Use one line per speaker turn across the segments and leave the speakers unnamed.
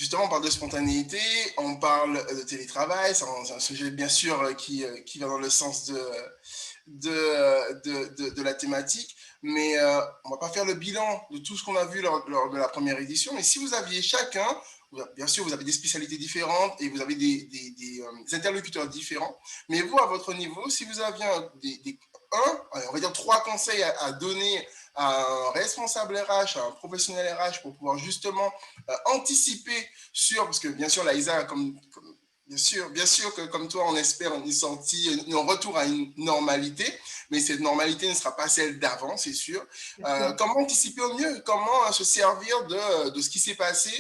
justement, on parle de spontanéité, on parle de télétravail, c'est un sujet bien sûr qui va dans le sens de la thématique, mais on ne va pas faire le bilan de tout ce qu'on a vu lors de la première édition, mais si vous aviez chacun, bien sûr, vous avez des spécialités différentes et vous avez des interlocuteurs différents, mais vous, à votre niveau, si vous aviez on va dire trois conseils à donner à un responsable RH, à un professionnel RH pour pouvoir justement anticiper sur, parce que bien sûr, la ISA, bien sûr que comme toi, on espère une sortie, un retour à une normalité, mais cette normalité ne sera pas celle d'avant, c'est sûr. Comment anticiper au mieux? Comment se servir de ce qui s'est passé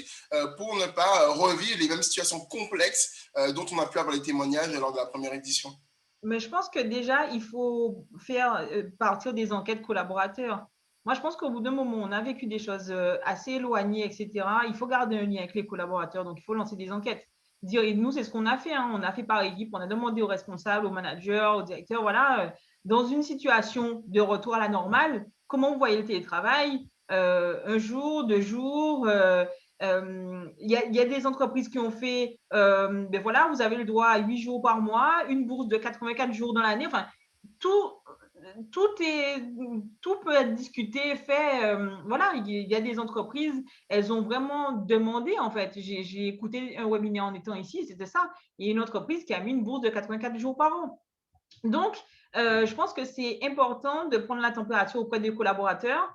pour ne pas revivre les mêmes situations complexes dont on a pu avoir les témoignages lors de la première édition?
Mais je pense que déjà, il faut faire partir des enquêtes collaborateurs. Moi, je pense qu'au bout d'un moment, on a vécu des choses assez éloignées, etc. Il faut garder un lien avec les collaborateurs, donc il faut lancer des enquêtes. Dire, et nous, c'est ce qu'on a fait, hein. On a fait par équipe, on a demandé aux responsables, aux managers, aux directeurs, voilà, dans une situation de retour à la normale, comment vous voyez le télétravail, un jour, 2 jours, il y a des entreprises qui ont fait, ben voilà, vous avez le droit à 8 jours par mois, une bourse de 84 jours dans l'année. Enfin, tout, tout, tout peut être discuté, fait. Voilà, il y a des entreprises, elles ont vraiment demandé, en fait. J'ai écouté un webinaire en étant ici, c'était ça. Il y a une entreprise qui a mis une bourse de 84 jours par an. Donc, je pense que c'est important de prendre la température auprès des collaborateurs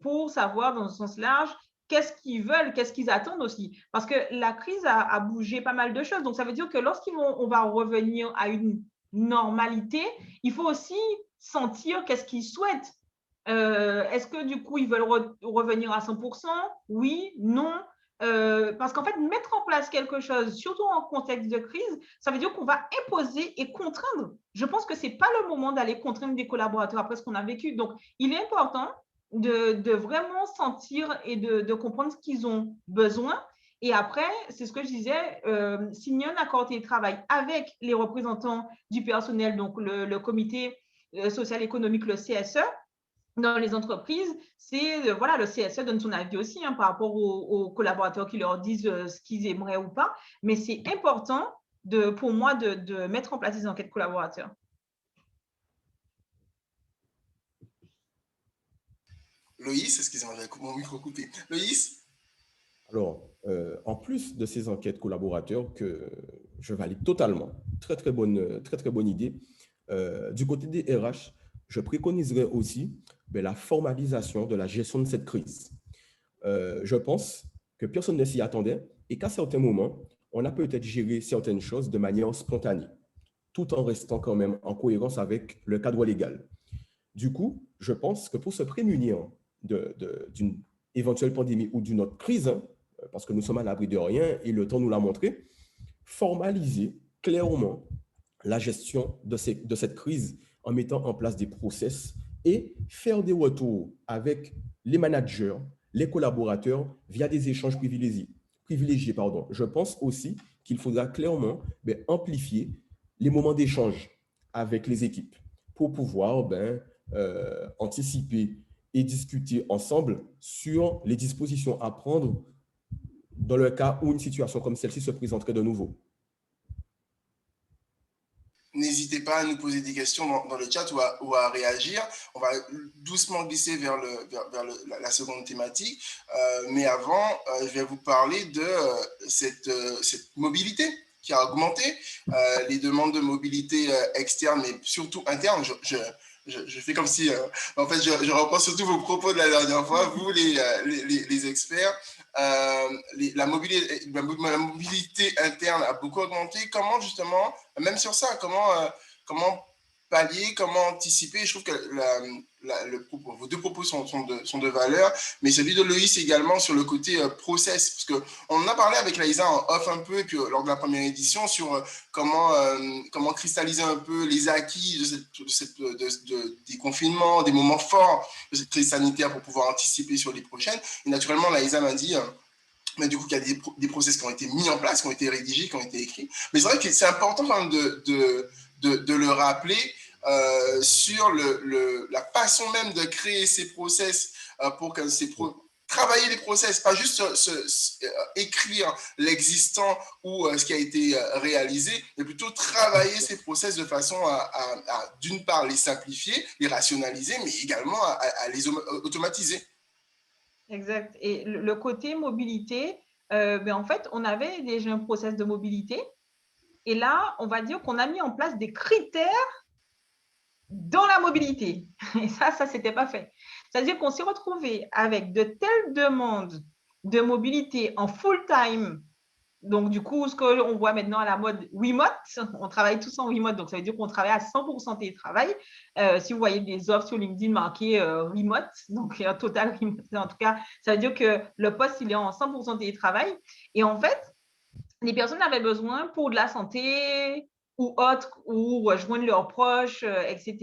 pour savoir dans un sens large qu'est-ce qu'ils veulent, qu'est-ce qu'ils attendent aussi. Parce que la crise a bougé pas mal de choses. Donc, ça veut dire que on va revenir à une normalité, il faut aussi sentir qu'est-ce qu'ils souhaitent. Est-ce que du coup, ils veulent revenir à 100%? Oui, non. Parce qu'en fait, mettre en place quelque chose, surtout en contexte de crise, ça veut dire qu'on va imposer et contraindre. Je pense que ce n'est pas le moment d'aller contraindre des collaborateurs après ce qu'on a vécu. Donc, il est important de vraiment sentir et de comprendre ce qu'ils ont besoin. Et après, c'est ce que je disais, signer un accord de télétravail avec les représentants du personnel, donc le comité social économique, le CSE, dans les entreprises, c'est voilà, le CSE donne son avis aussi par rapport aux collaborateurs qui leur disent ce qu'ils aimeraient ou pas. Mais c'est important pour moi de mettre en place des enquêtes collaborateurs.
Loïs, excusez-moi, j'avais mon micro coupé. Loïs?
Alors, en plus de ces enquêtes collaborateurs que je valide totalement, très très bonne idée, du côté des RH, je préconiserais aussi la formalisation de la gestion de cette crise. Je pense que personne ne s'y attendait et qu'à certains moments, on a peut-être géré certaines choses de manière spontanée, tout en restant quand même en cohérence avec le cadre légal. Du coup, je pense que pour se prémunir d'une éventuelle pandémie ou d'une autre crise, parce que nous sommes à l'abri de rien et le temps nous l'a montré, formaliser clairement la gestion de cette crise en mettant en place des process et faire des retours avec les managers, les collaborateurs via des échanges privilégiés. Je pense aussi qu'il faudra clairement amplifier les moments d'échange avec les équipes pour pouvoir anticiper et discuter ensemble sur les dispositions à prendre dans le cas où une situation comme celle-ci se présenterait de nouveau.
N'hésitez pas à nous poser des questions dans le chat ou à réagir. On va doucement glisser vers la seconde thématique. Mais avant, je vais vous parler de cette mobilité qui a augmenté, les demandes de mobilité externe, mais surtout interne. Je fais comme si, en fait, je reprends surtout vos propos de la dernière fois, vous les experts. La mobilité interne a beaucoup augmenté. Comment justement, même sur ça, comment pallier, comment anticiper? Je trouve que vos deux propos sont de valeur, mais celui de Loïs également sur le côté process, parce qu'on en a parlé avec Laïsa en off un peu, et puis lors de la première édition, sur comment cristalliser un peu les acquis des confinements, des moments forts de cette crise sanitaire pour pouvoir anticiper sur les prochaines. Et naturellement, Laïsa m'a dit... mais du coup, il y a des process qui ont été mis en place, qui ont été rédigés, qui ont été écrits. Mais c'est vrai que c'est important quand même de le rappeler sur la façon même de créer ces process pour que travailler les process, pas juste écrire l'existant ou ce qui a été réalisé, mais plutôt travailler ces process de façon à d'une part, les simplifier, les rationaliser, mais également à les automatiser.
Exact. Et le côté mobilité, en fait, on avait déjà un process de mobilité. Et là, on va dire qu'on a mis en place des critères dans la mobilité. Et ça c'était pas fait. C'est-à-dire qu'on s'est retrouvé avec de telles demandes de mobilité en full-time. Donc, du coup, ce qu'on voit maintenant à la mode remote, on travaille tous en remote. Donc, ça veut dire qu'on travaille à 100% télétravail. Si vous voyez des offres sur LinkedIn marquées remote, donc total remote, en tout cas, ça veut dire que le poste, il est en 100% télétravail. Et en fait, les personnes avaient besoin pour de la santé ou autre, ou rejoindre leurs proches, etc.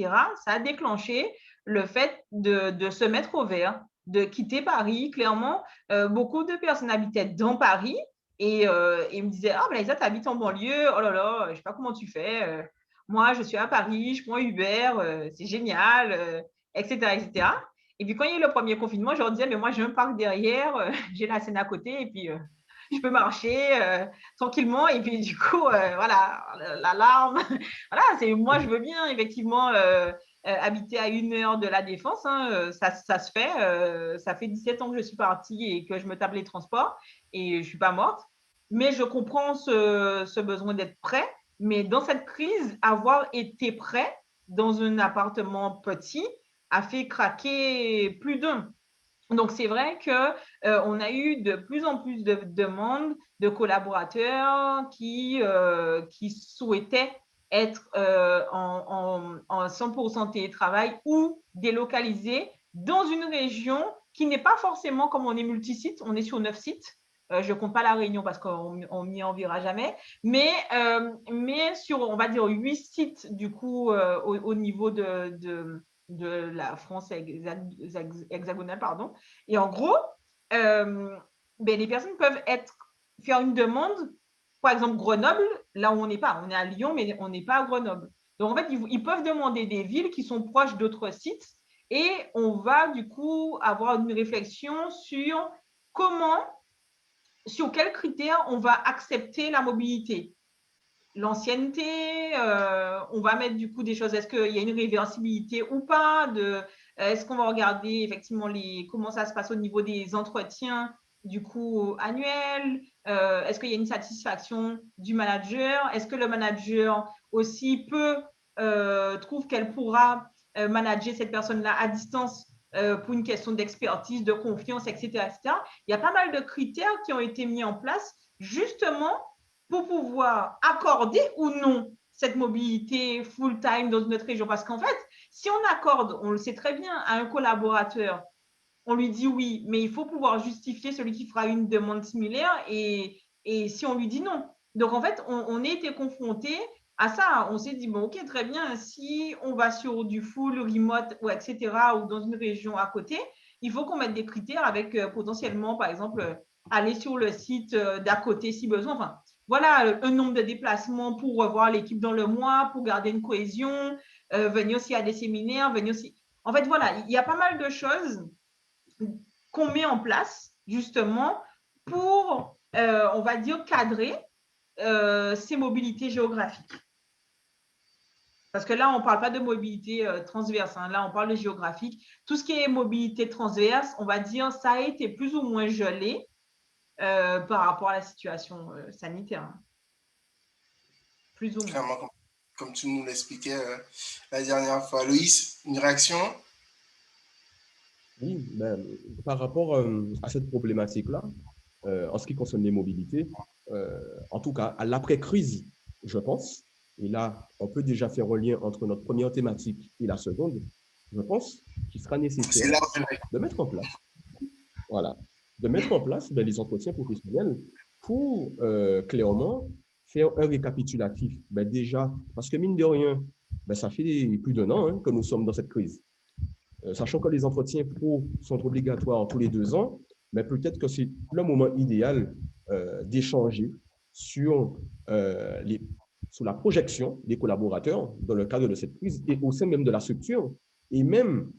Ça a déclenché le fait de se mettre au vert, de quitter Paris. Clairement, beaucoup de personnes habitaient dans Paris et me disaient « Ah, Laïsa, tu habites en banlieue, oh là là, je ne sais pas comment tu fais. Moi, je suis à Paris, je prends Uber, c'est génial, etc., etc. » Et puis, quand il y a eu le premier confinement, je leur disais « Mais moi, j'ai un parc derrière, j'ai la Seine à côté, et puis… je peux marcher tranquillement. » Et puis, du coup, voilà, l'alarme. Voilà, moi, je veux bien, effectivement, habiter à 1 heure de la Défense. Hein, ça se fait. Ça fait 17 ans que je suis partie et que je me tape les transports et je ne suis pas morte. Mais je comprends ce besoin d'être prêt. Mais dans cette crise, avoir été prêt dans un appartement petit a fait craquer plus d'un. Donc, c'est vrai qu'on a eu de plus en plus de demandes de collaborateurs qui souhaitaient être en 100% télétravail ou délocalisés dans une région qui n'est pas forcément, comme on est multisite, on est sur 9 sites. Je ne compte pas la Réunion parce qu'on n'y en verra jamais, mais sur, on va dire, 8 sites, du coup, au niveau de la France hexagonale, pardon. Et en gros, les personnes peuvent faire une demande, par exemple Grenoble, là où on n'est pas, on est à Lyon, mais on n'est pas à Grenoble. Donc en fait, ils peuvent demander des villes qui sont proches d'autres sites et on va du coup avoir une réflexion sur quels critères on va accepter la mobilité. L'ancienneté, on va mettre du coup des choses, est-ce qu'il y a une réversibilité ou pas, est-ce qu'on va regarder effectivement comment ça se passe au niveau des entretiens du coup annuels, est-ce qu'il y a une satisfaction du manager, est-ce que le manager aussi trouve qu'elle pourra manager cette personne-là à distance pour une question d'expertise, de confiance, etc., etc. Il y a pas mal de critères qui ont été mis en place justement pour pouvoir accorder ou non cette mobilité full-time dans notre région. Parce qu'en fait, si on accorde, on le sait très bien, à un collaborateur, on lui dit oui, mais il faut pouvoir justifier celui qui fera une demande similaire et si on lui dit non. Donc, en fait, on a été confronté à ça. On s'est dit, bon, ok, très bien, si on va sur du full remote, ou etc., ou dans une région à côté, il faut qu'on mette des critères avec potentiellement, par exemple, aller sur le site d'à côté si besoin. Enfin, voilà, un nombre de déplacements pour revoir l'équipe dans le mois, pour garder une cohésion, venir aussi à des séminaires, venir aussi… En fait, voilà, il y a pas mal de choses qu'on met en place, justement, pour, on va dire, cadrer ces mobilités géographiques. Parce que là, on ne parle pas de mobilité transverse, hein. Là, on parle de géographique. Tout ce qui est mobilité transverse, on va dire, ça a été plus ou moins gelé par rapport à la situation sanitaire. Hein. Plus ou moins.
Clairement, comme tu nous l'expliquais la dernière fois. Loïs, une réaction?
Oui, par rapport à cette problématique-là, en ce qui concerne les mobilités, en tout cas, à l'après-crise, je pense, et là, on peut déjà faire un lien entre notre première thématique et la seconde, je pense qu'il sera nécessaire de mettre en place, voilà, les entretiens professionnels pour clairement faire un récapitulatif. Déjà, parce que mine de rien, ça fait plus d'1 an que nous sommes dans cette crise. Sachant que les entretiens pro sont obligatoires tous les 2 ans, mais peut-être que c'est le moment idéal d'échanger sur la projection des collaborateurs dans le cadre de cette crise et au sein même de la structure. Et même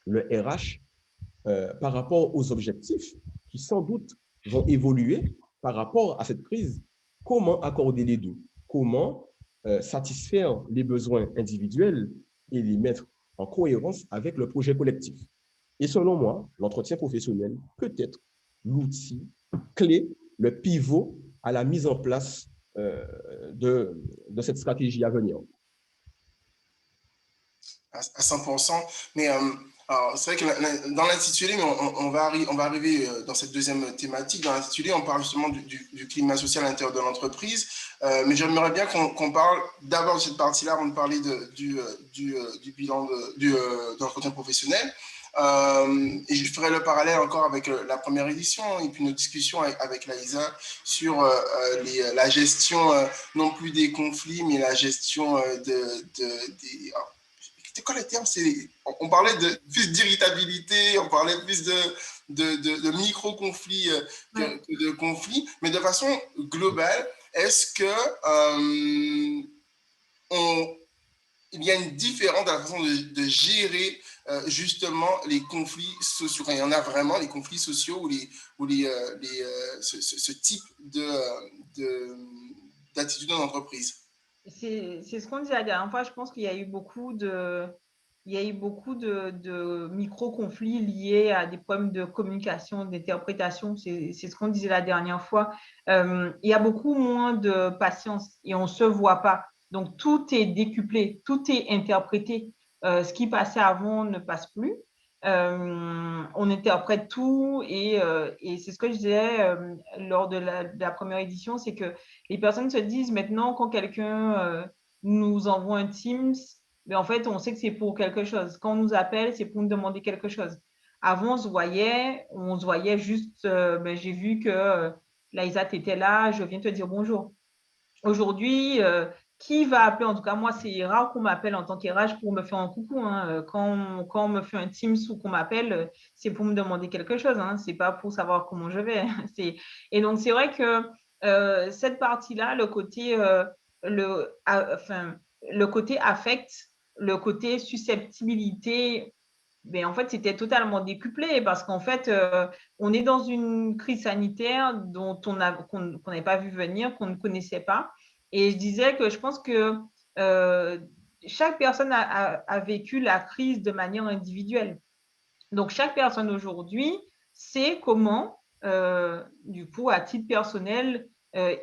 le RH par rapport aux objectifs qui sans doute vont évoluer par rapport à cette crise. Comment accorder les deux? Comment satisfaire les besoins individuels et les mettre en cohérence avec le projet collectif? Et selon moi, l'entretien professionnel peut être l'outil clé, le pivot à la mise en place de cette stratégie à venir.
À 100%. Mais c'est vrai que dans l'intitulé, on va arriver dans cette deuxième thématique. Dans l'intitulé, on parle justement du climat social à l'intérieur de l'entreprise. Mais j'aimerais bien qu'on parle d'abord de cette partie-là avant de parler du bilan de l'entretien professionnel. Et je ferai le parallèle encore avec la première édition et puis nos discussions avec Laïsa sur la gestion non plus des conflits, mais la gestion des c'était quoi le terme? On parlait plus d'irritabilité, on parlait plus de micro-conflits que de conflits, mais de façon globale, est-ce que il y a une différence dans la façon de gérer justement les conflits sociaux? Il y en a vraiment, les conflits sociaux ou ce type d'attitude dans l'entreprise.
C'est ce qu'on disait la dernière fois. Je pense qu'il y a eu beaucoup de micro-conflits liés à des problèmes de communication, d'interprétation. C'est ce qu'on disait la dernière fois. Il y a beaucoup moins de patience et on ne se voit pas. Donc, tout est décuplé, tout est interprété. Ce qui passait avant ne passe plus. On interprète tout et c'est ce que je disais lors de la première édition, c'est que les personnes se disent maintenant quand quelqu'un nous envoie un Teams, mais en fait, on sait que c'est pour quelque chose. Quand on nous appelle, c'est pour nous demander quelque chose. Avant, on se voyait juste, j'ai vu que Laïsa, tu étais là, je viens te dire bonjour. Aujourd'hui, qui va appeler? En tout cas, moi, c'est rare qu'on m'appelle en tant qu'RH pour me faire un coucou. Hein. Quand on me fait un Teams ou qu'on m'appelle, c'est pour me demander quelque chose. Hein. Ce n'est pas pour savoir comment je vais. Et donc, c'est vrai que cette partie-là, le côté affect, le côté susceptibilité, ben, en fait, c'était totalement décuplé parce qu'en fait, on est dans une crise sanitaire qu'on n'avait pas vu venir, qu'on ne connaissait pas. Et je disais que je pense que chaque personne a vécu la crise de manière individuelle. Donc, chaque personne aujourd'hui sait comment, du coup, à titre personnel,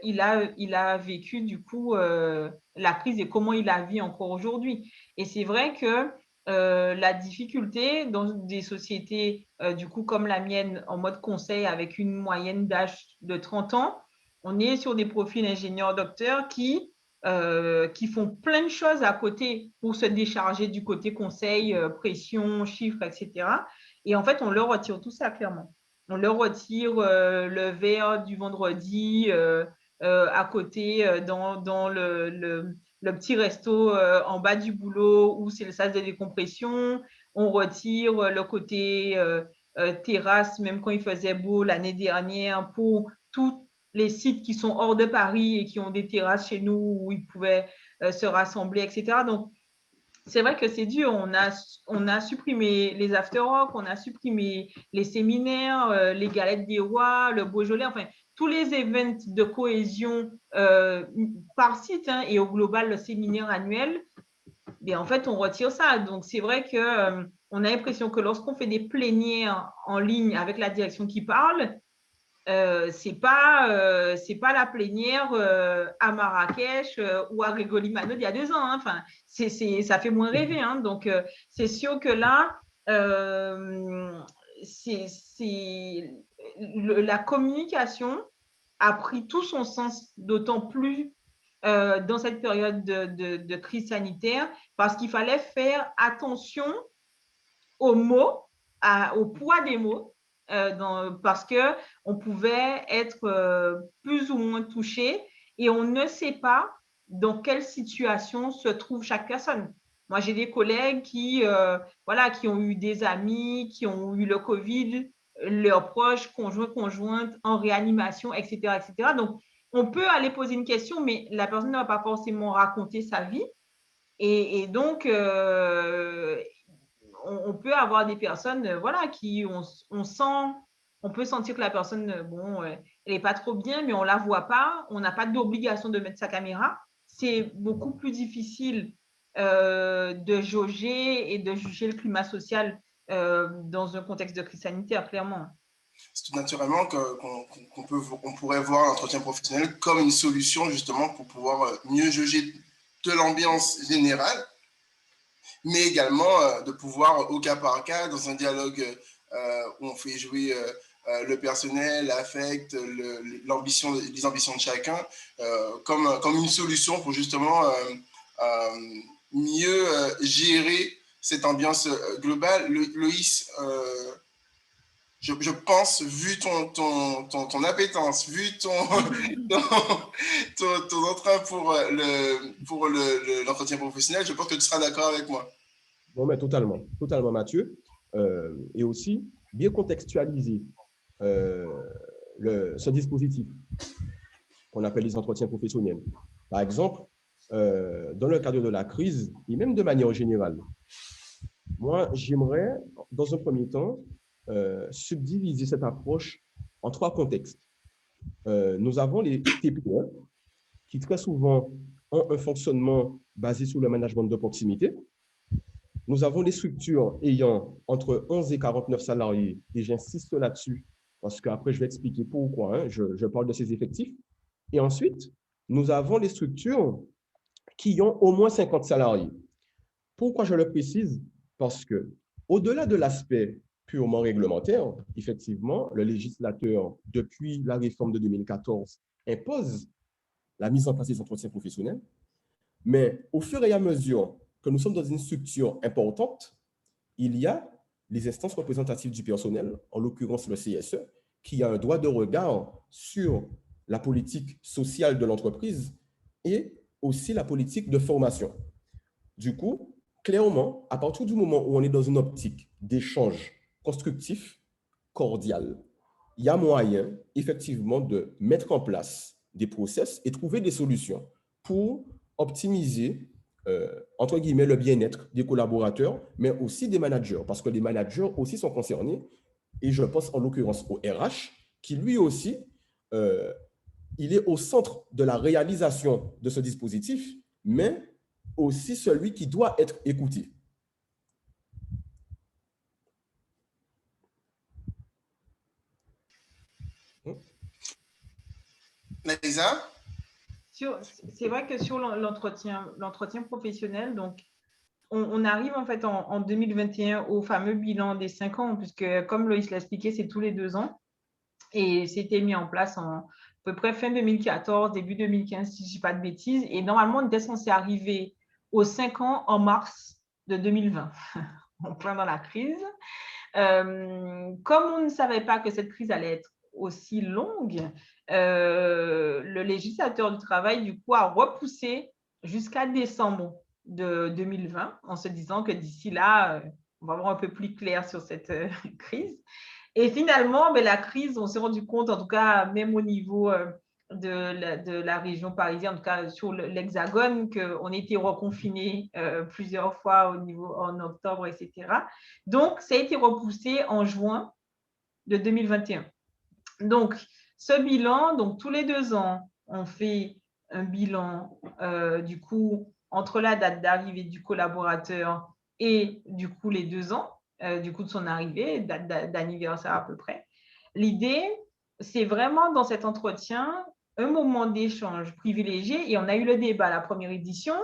il a vécu, du coup, la crise et comment il la vit encore aujourd'hui. Et c'est vrai que la difficulté dans des sociétés, du coup, comme la mienne, en mode conseil, avec une moyenne d'âge de 30 ans, on est sur des profils ingénieurs-docteurs qui font plein de choses à côté pour se décharger du côté conseil, pression, chiffres, etc. Et en fait, on leur retire tout ça, clairement. On leur retire le verre du vendredi à côté dans le petit resto en bas du boulot où c'est le sas de décompression. On retire le côté terrasse, même quand il faisait beau l'année dernière, pour tous les sites qui sont hors de Paris et qui ont des terrasses chez nous où ils pouvaient se rassembler, etc. Donc, c'est vrai que c'est dur. On a supprimé les after-work, on a supprimé les séminaires, les galettes des rois, le Beaujolais, enfin, tous les événements de cohésion par site hein, et au global, le séminaire annuel. Et en fait, on retire ça. Donc, c'est vrai qu'on a l'impression que lorsqu'on fait des plénières en ligne avec la direction qui parle, c'est pas la plénière à Marrakech ou à Grégoli-Mano il y a 2 ans. Hein. Enfin, ça fait moins rêver. Hein. Donc, c'est sûr que là, la communication a pris tout son sens, d'autant plus dans cette période de crise sanitaire, parce qu'il fallait faire attention aux mots, au poids des mots, parce qu'on pouvait être plus ou moins touché et on ne sait pas dans quelle situation se trouve chaque personne. Moi, j'ai des collègues qui ont eu des amis, qui ont eu le Covid, leurs proches, conjointes en réanimation, etc., etc. Donc, on peut aller poser une question, mais la personne ne va pas forcément raconter sa vie. Et donc, on peut avoir des personnes, voilà, qui on peut sentir que la personne, bon, elle n'est pas trop bien, mais on ne la voit pas, on n'a pas d'obligation de mettre sa caméra. C'est beaucoup plus difficile de jauger et de juger le climat social dans un contexte de crise sanitaire, clairement.
C'est tout naturellement qu'on pourrait voir l'entretien professionnel comme une solution justement pour pouvoir mieux juger de l'ambiance générale, mais également de pouvoir au cas par cas, dans un dialogue où on fait jouer le personnel, l'affect, les ambitions de chacun, comme une solution pour justement mieux gérer cette ambiance globale. Loïs, je pense, vu ton appétence, vu ton entrain pour l'entretien professionnel, je pense que tu seras d'accord avec moi.
Bon, mais totalement, totalement, Mathieu. Et aussi, bien contextualiser ce dispositif qu'on appelle les entretiens professionnels. Par exemple, dans le cadre de la crise, et même de manière générale, moi, j'aimerais, dans un premier temps, subdiviser cette approche en 3 contextes. Nous avons les TPE, qui très souvent ont un fonctionnement basé sur le management de proximité. Nous avons les structures ayant entre 11 et 49 salariés, et j'insiste là-dessus, parce qu'après, je vais expliquer pourquoi je parle de ces effectifs. Et ensuite, nous avons les structures qui ont au moins 50 salariés. Pourquoi je le précise? Parce que, au-delà de l'aspect purement réglementaire, effectivement, le législateur, depuis la réforme de 2014, impose la mise en place des entretiens professionnels. Mais au fur et à mesure que nous sommes dans une structure importante, il y a les instances représentatives du personnel, en l'occurrence le CSE, qui a un droit de regard sur la politique sociale de l'entreprise et aussi la politique de formation. Du coup, clairement, à partir du moment où on est dans une optique d'échange constructif, cordial, il y a moyen, effectivement, de mettre en place des process et trouver des solutions pour optimiser, entre guillemets, le bien-être des collaborateurs, mais aussi des managers, parce que les managers aussi sont concernés, et je pense en l'occurrence au RH, qui lui aussi, il est au centre de la réalisation de ce dispositif, mais aussi celui qui doit être écouté.
Naïsa?
C'est vrai que sur l'entretien professionnel, donc, on arrive en fait en 2021 au fameux bilan des 5 ans, puisque comme Loïs l'a expliqué, c'est tous les 2 ans. Et c'était mis en place à peu près fin 2014, début 2015, si je ne dis pas de bêtises. Et normalement, on était censé arriver aux 5 ans en mars de 2020, en plein dans la crise. Comme on ne savait pas que cette crise allait être aussi longue, le législateur du travail, du coup, a repoussé jusqu'à décembre de 2020, en se disant que d'ici là, on va avoir un peu plus clair sur cette crise. Et finalement, la crise, on s'est rendu compte, en tout cas, même au niveau de la région parisienne, en tout cas sur l'Hexagone, qu'on était reconfinés plusieurs fois en octobre, etc. Donc, ça a été repoussé en juin de 2021. Donc, ce bilan, donc tous les 2 ans, on fait un bilan, du coup, entre la date d'arrivée du collaborateur et du coup les 2 ans, du coup de son arrivée, date d'anniversaire à peu près. L'idée, c'est vraiment dans cet entretien, un moment d'échange privilégié, et on a eu le débat à la première édition,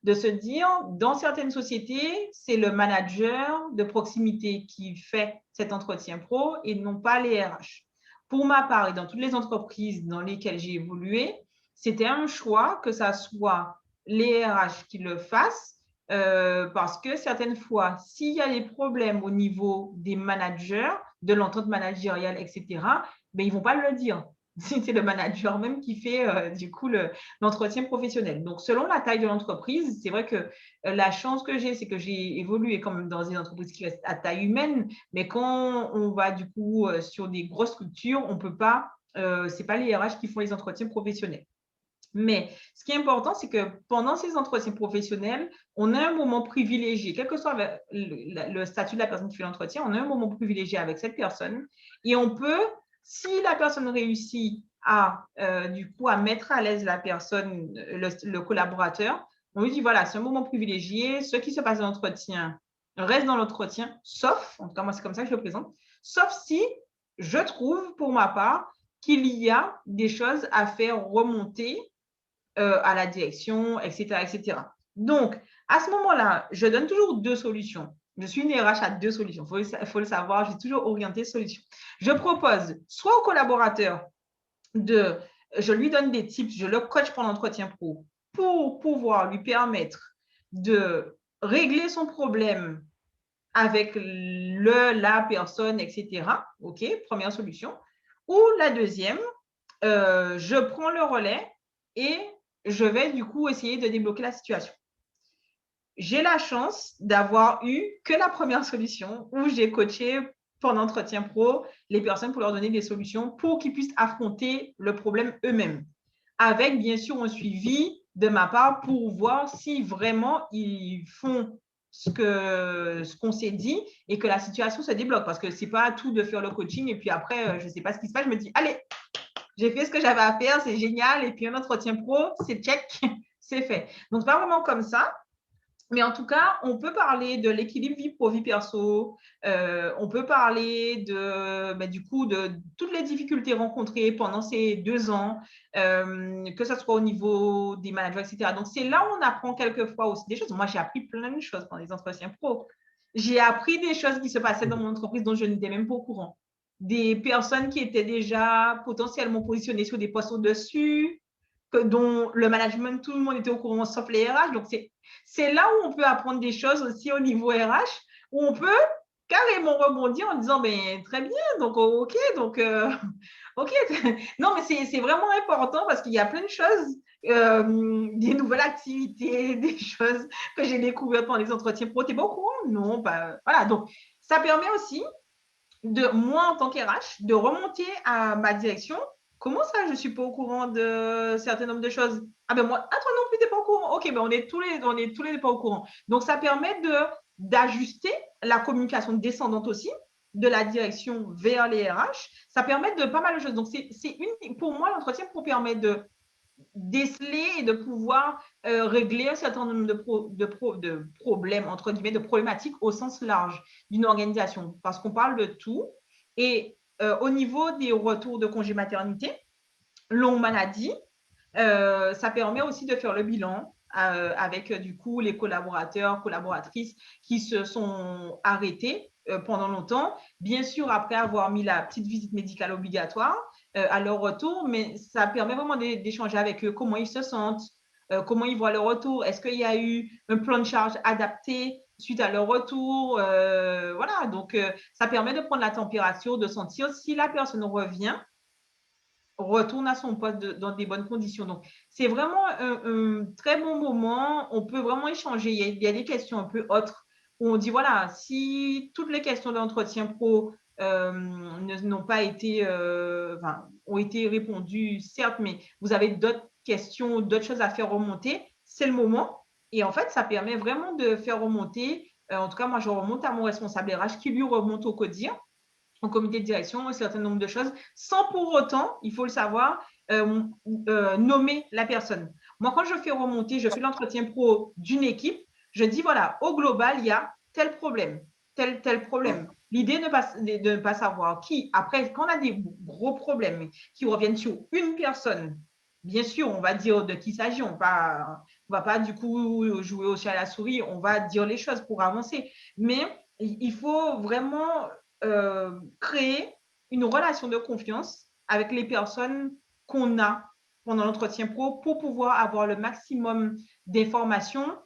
de se dire, dans certaines sociétés, c'est le manager de proximité qui fait cet entretien pro et non pas les RH. Pour ma part, et dans toutes les entreprises dans lesquelles j'ai évolué, c'était un choix que ça soit les RH qui le fassent, parce que certaines fois, s'il y a des problèmes au niveau des managers, de l'entente managériale, etc., ils ne vont pas le dire. C'est le manager même qui fait du coup l'entretien professionnel. Donc, selon la taille de l'entreprise, c'est vrai que la chance que j'ai, c'est que j'ai évolué quand même dans une entreprise qui reste à taille humaine, mais quand on va du coup sur des grosses structures, on peut pas, c'est pas les RH qui font les entretiens professionnels. Mais ce qui est important, c'est que pendant ces entretiens professionnels, on a un moment privilégié, quel que soit le statut de la personne qui fait l'entretien, on a un moment privilégié avec cette personne et on peut, si la personne réussit à, du coup, à mettre à l'aise la personne, le collaborateur, on lui dit, voilà, c'est un moment privilégié, ce qui se passe dans l'entretien reste dans l'entretien, sauf, en tout cas, moi, c'est comme ça que je le présente, sauf si je trouve, pour ma part, qu'il y a des choses à faire remonter à la direction, etc., etc. Donc, à ce moment-là, je donne toujours deux solutions. Je suis une RH à deux solutions. Il faut le savoir, j'ai toujours orienté solution. Je propose soit au collaborateur je lui donne des tips, je le coach pour l'entretien pro pour pouvoir lui permettre de régler son problème avec la personne, etc. OK, première solution. Ou la deuxième, je prends le relais et je vais du coup essayer de débloquer la situation. J'ai la chance d'avoir eu que la première solution où j'ai coaché pendant l'entretien pro les personnes pour leur donner des solutions pour qu'ils puissent affronter le problème eux-mêmes. Avec bien sûr un suivi de ma part pour voir si vraiment ils font ce qu'on s'est dit et que la situation se débloque. Parce que ce n'est pas tout de faire le coaching et puis après, je ne sais pas ce qui se passe, je me dis, allez, j'ai fait ce que j'avais à faire, c'est génial. Et puis un entretien pro, c'est check, c'est fait. Donc, ce n'est pas vraiment comme ça. Mais en tout cas, on peut parler de l'équilibre vie pro, vie perso. On peut parler du coup, de toutes les difficultés rencontrées pendant ces 2 ans, que ce soit au niveau des managers, etc. Donc, c'est là où on apprend quelquefois aussi des choses. Moi, j'ai appris plein de choses pendant les entretiens pro. J'ai appris des choses qui se passaient dans mon entreprise dont je n'étais même pas au courant. Des personnes qui étaient déjà potentiellement positionnées sur des postes au-dessus, dont le management, tout le monde était au courant, sauf les RH. Donc, c'est là où on peut apprendre des choses aussi au niveau RH, où on peut carrément rebondir en disant, ben, très bien, donc OK, donc OK. Non, mais c'est vraiment important parce qu'il y a plein de choses, des nouvelles activités, des choses que j'ai découvertes pendant les entretiens pro. T'es pas au courant? Non, bah, voilà. Donc, ça permet aussi de moi en tant qu'RH de remonter à ma direction. Comment ça, je ne suis pas au courant de certains nombres de choses? Ah ben moi, toi non plus, tu n'es pas au courant. Ok, ben on est tous les pas au courant. Donc, ça permet d'ajuster la communication descendante aussi de la direction vers les RH. Ça permet de pas mal de choses. Donc, pour moi, l'entretien pour permettre de déceler et de pouvoir régler un certain nombre de problèmes, entre guillemets, de problématiques au sens large d'une organisation, parce qu'on parle de tout. Et au niveau des retours de congé maternité, longue maladie, ça permet aussi de faire le bilan avec du coup les collaborateurs, collaboratrices qui se sont arrêtés pendant longtemps, bien sûr après avoir mis la petite visite médicale obligatoire à leur retour, mais ça permet vraiment d'échanger avec eux, comment ils se sentent, comment ils voient leur retour, est-ce qu'il y a eu un plan de charge adapté suite à leur retour, voilà, donc ça permet de prendre la température, de sentir si la personne retourne à son poste dans des bonnes conditions. Donc, c'est vraiment un très bon moment. On peut vraiment échanger. Il y a des questions un peu autres où on dit, voilà, si toutes les questions d'entretien pro n'ont pas été, ont été répondues, certes, mais vous avez d'autres questions, d'autres choses à faire remonter, c'est le moment. Et en fait, ça permet vraiment de faire remonter. En tout cas, moi, je remonte à mon responsable RH qui lui remonte au CODIR, au comité de direction, un certain nombre de choses, sans pour autant, il faut le savoir, nommer la personne. Moi, quand je fais remonter, je fais l'entretien pro d'une équipe, je dis, voilà, au global, il y a tel problème, tel problème. L'idée de ne pas savoir qui, après, quand on a des gros problèmes qui reviennent sur une personne, bien sûr, on va dire de qui il s'agit, on ne va pas du coup jouer au chat à la souris, on va dire les choses pour avancer. Mais il faut vraiment créer une relation de confiance avec les personnes qu'on a pendant l'entretien pro pour pouvoir avoir le maximum d'informations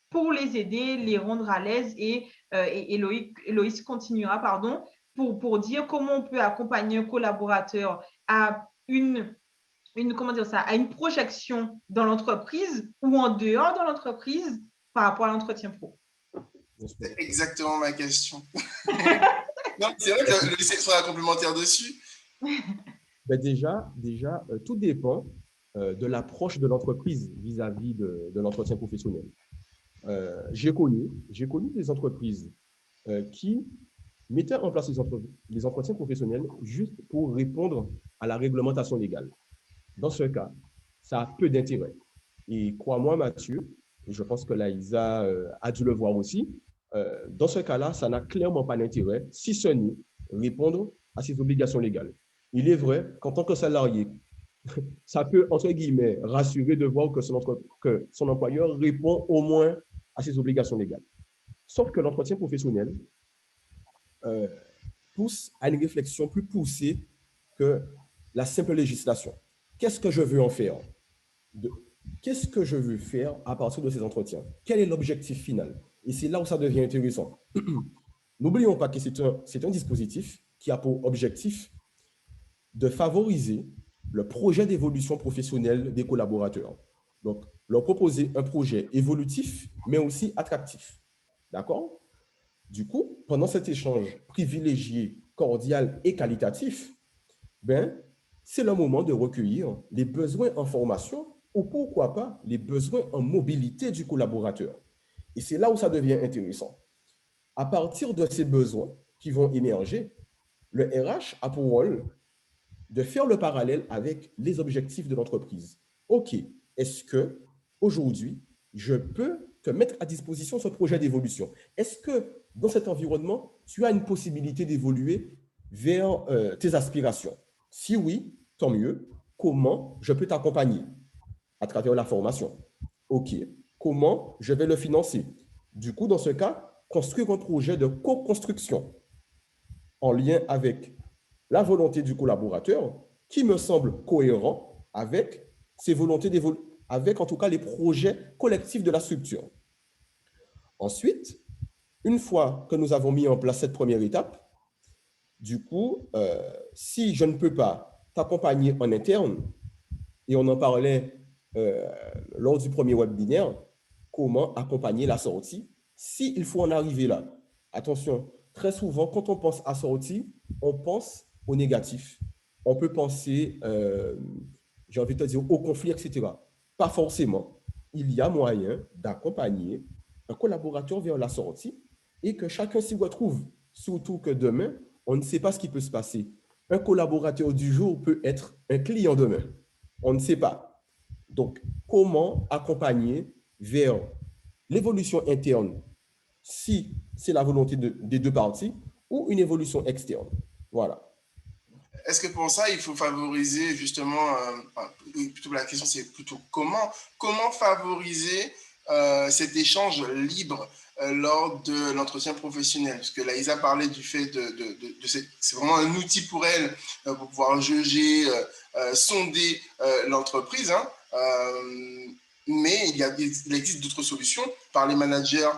pour les aider, les rendre à l'aise et Héloïse continuera, pardon, pour dire comment on peut accompagner un collaborateur à comment dire ça, à une projection dans l'entreprise ou en dehors de l'entreprise par rapport à l'entretien pro.
C'est exactement ma question. Non, c'est vrai que le lycée sera complémentaire dessus.
Ben déjà tout dépend de l'approche de l'entreprise vis-à-vis de l'entretien professionnel. J'ai connu des entreprises qui mettaient en place les entretiens professionnels juste pour répondre à la réglementation légale. Dans ce cas, ça a peu d'intérêt. Et crois-moi, Mathieu, et je pense que Laïsa a dû le voir aussi, dans ce cas-là, ça n'a clairement pas d'intérêt, si ce n'est répondre à ses obligations légales. Il est vrai qu'en tant que salarié, ça peut, entre guillemets, rassurer de voir que son employeur répond au moins à ses obligations légales. Sauf que l'entretien professionnel pousse à une réflexion plus poussée que la simple législation. Qu'est-ce que je veux en faire? Qu'est-ce que je veux faire à partir de ces entretiens? Quel est l'objectif final? Et c'est là où ça devient intéressant. N'oublions pas que c'est un dispositif qui a pour objectif de favoriser le projet d'évolution professionnelle des collaborateurs. Donc, leur proposer un projet évolutif, mais aussi attractif. D'accord? Du coup, pendant cet échange privilégié, cordial et qualitatif, c'est le moment de recueillir les besoins en formation ou pourquoi pas les besoins en mobilité du collaborateur. Et c'est là où ça devient intéressant. À partir de ces besoins qui vont émerger, le RH a pour rôle de faire le parallèle avec les objectifs de l'entreprise. OK, est-ce que aujourd'hui, je peux te mettre à disposition ce projet d'évolution? Est-ce que dans cet environnement, tu as une possibilité d'évoluer vers tes aspirations? Si oui, tant mieux. Comment je peux t'accompagner? À travers la formation. OK, comment je vais le financer? Du coup, dans ce cas, construire un projet de co-construction en lien avec la volonté du collaborateur qui me semble cohérent avec ses volontés d'évoluer, avec en tout cas les projets collectifs de la structure. Ensuite, une fois que nous avons mis en place cette première étape, du coup, si je ne peux pas t'accompagner en interne, et on en parlait lors du premier webinaire, comment accompagner la sortie, s'il faut en arriver là. Attention, très souvent, quand on pense à sortie, on pense au négatif. On peut penser, j'ai envie de te dire, au conflit, etc. Pas forcément. Il y a moyen d'accompagner un collaborateur vers la sortie et que chacun s'y retrouve. Surtout que demain, on ne sait pas ce qui peut se passer. Un collaborateur du jour peut être un client demain. On ne sait pas. Donc, comment accompagner vers l'évolution interne si c'est la volonté des deux parties ou une évolution externe? Voilà.
Est-ce que pour ça, il faut favoriser justement, plutôt la question c'est plutôt comment favoriser cet échange libre lors de l'entretien professionnel? Parce que Laïsa parlait du fait c'est vraiment un outil pour elle pour pouvoir juger, sonder l'entreprise, hein, mais il existe d'autres solutions par les managers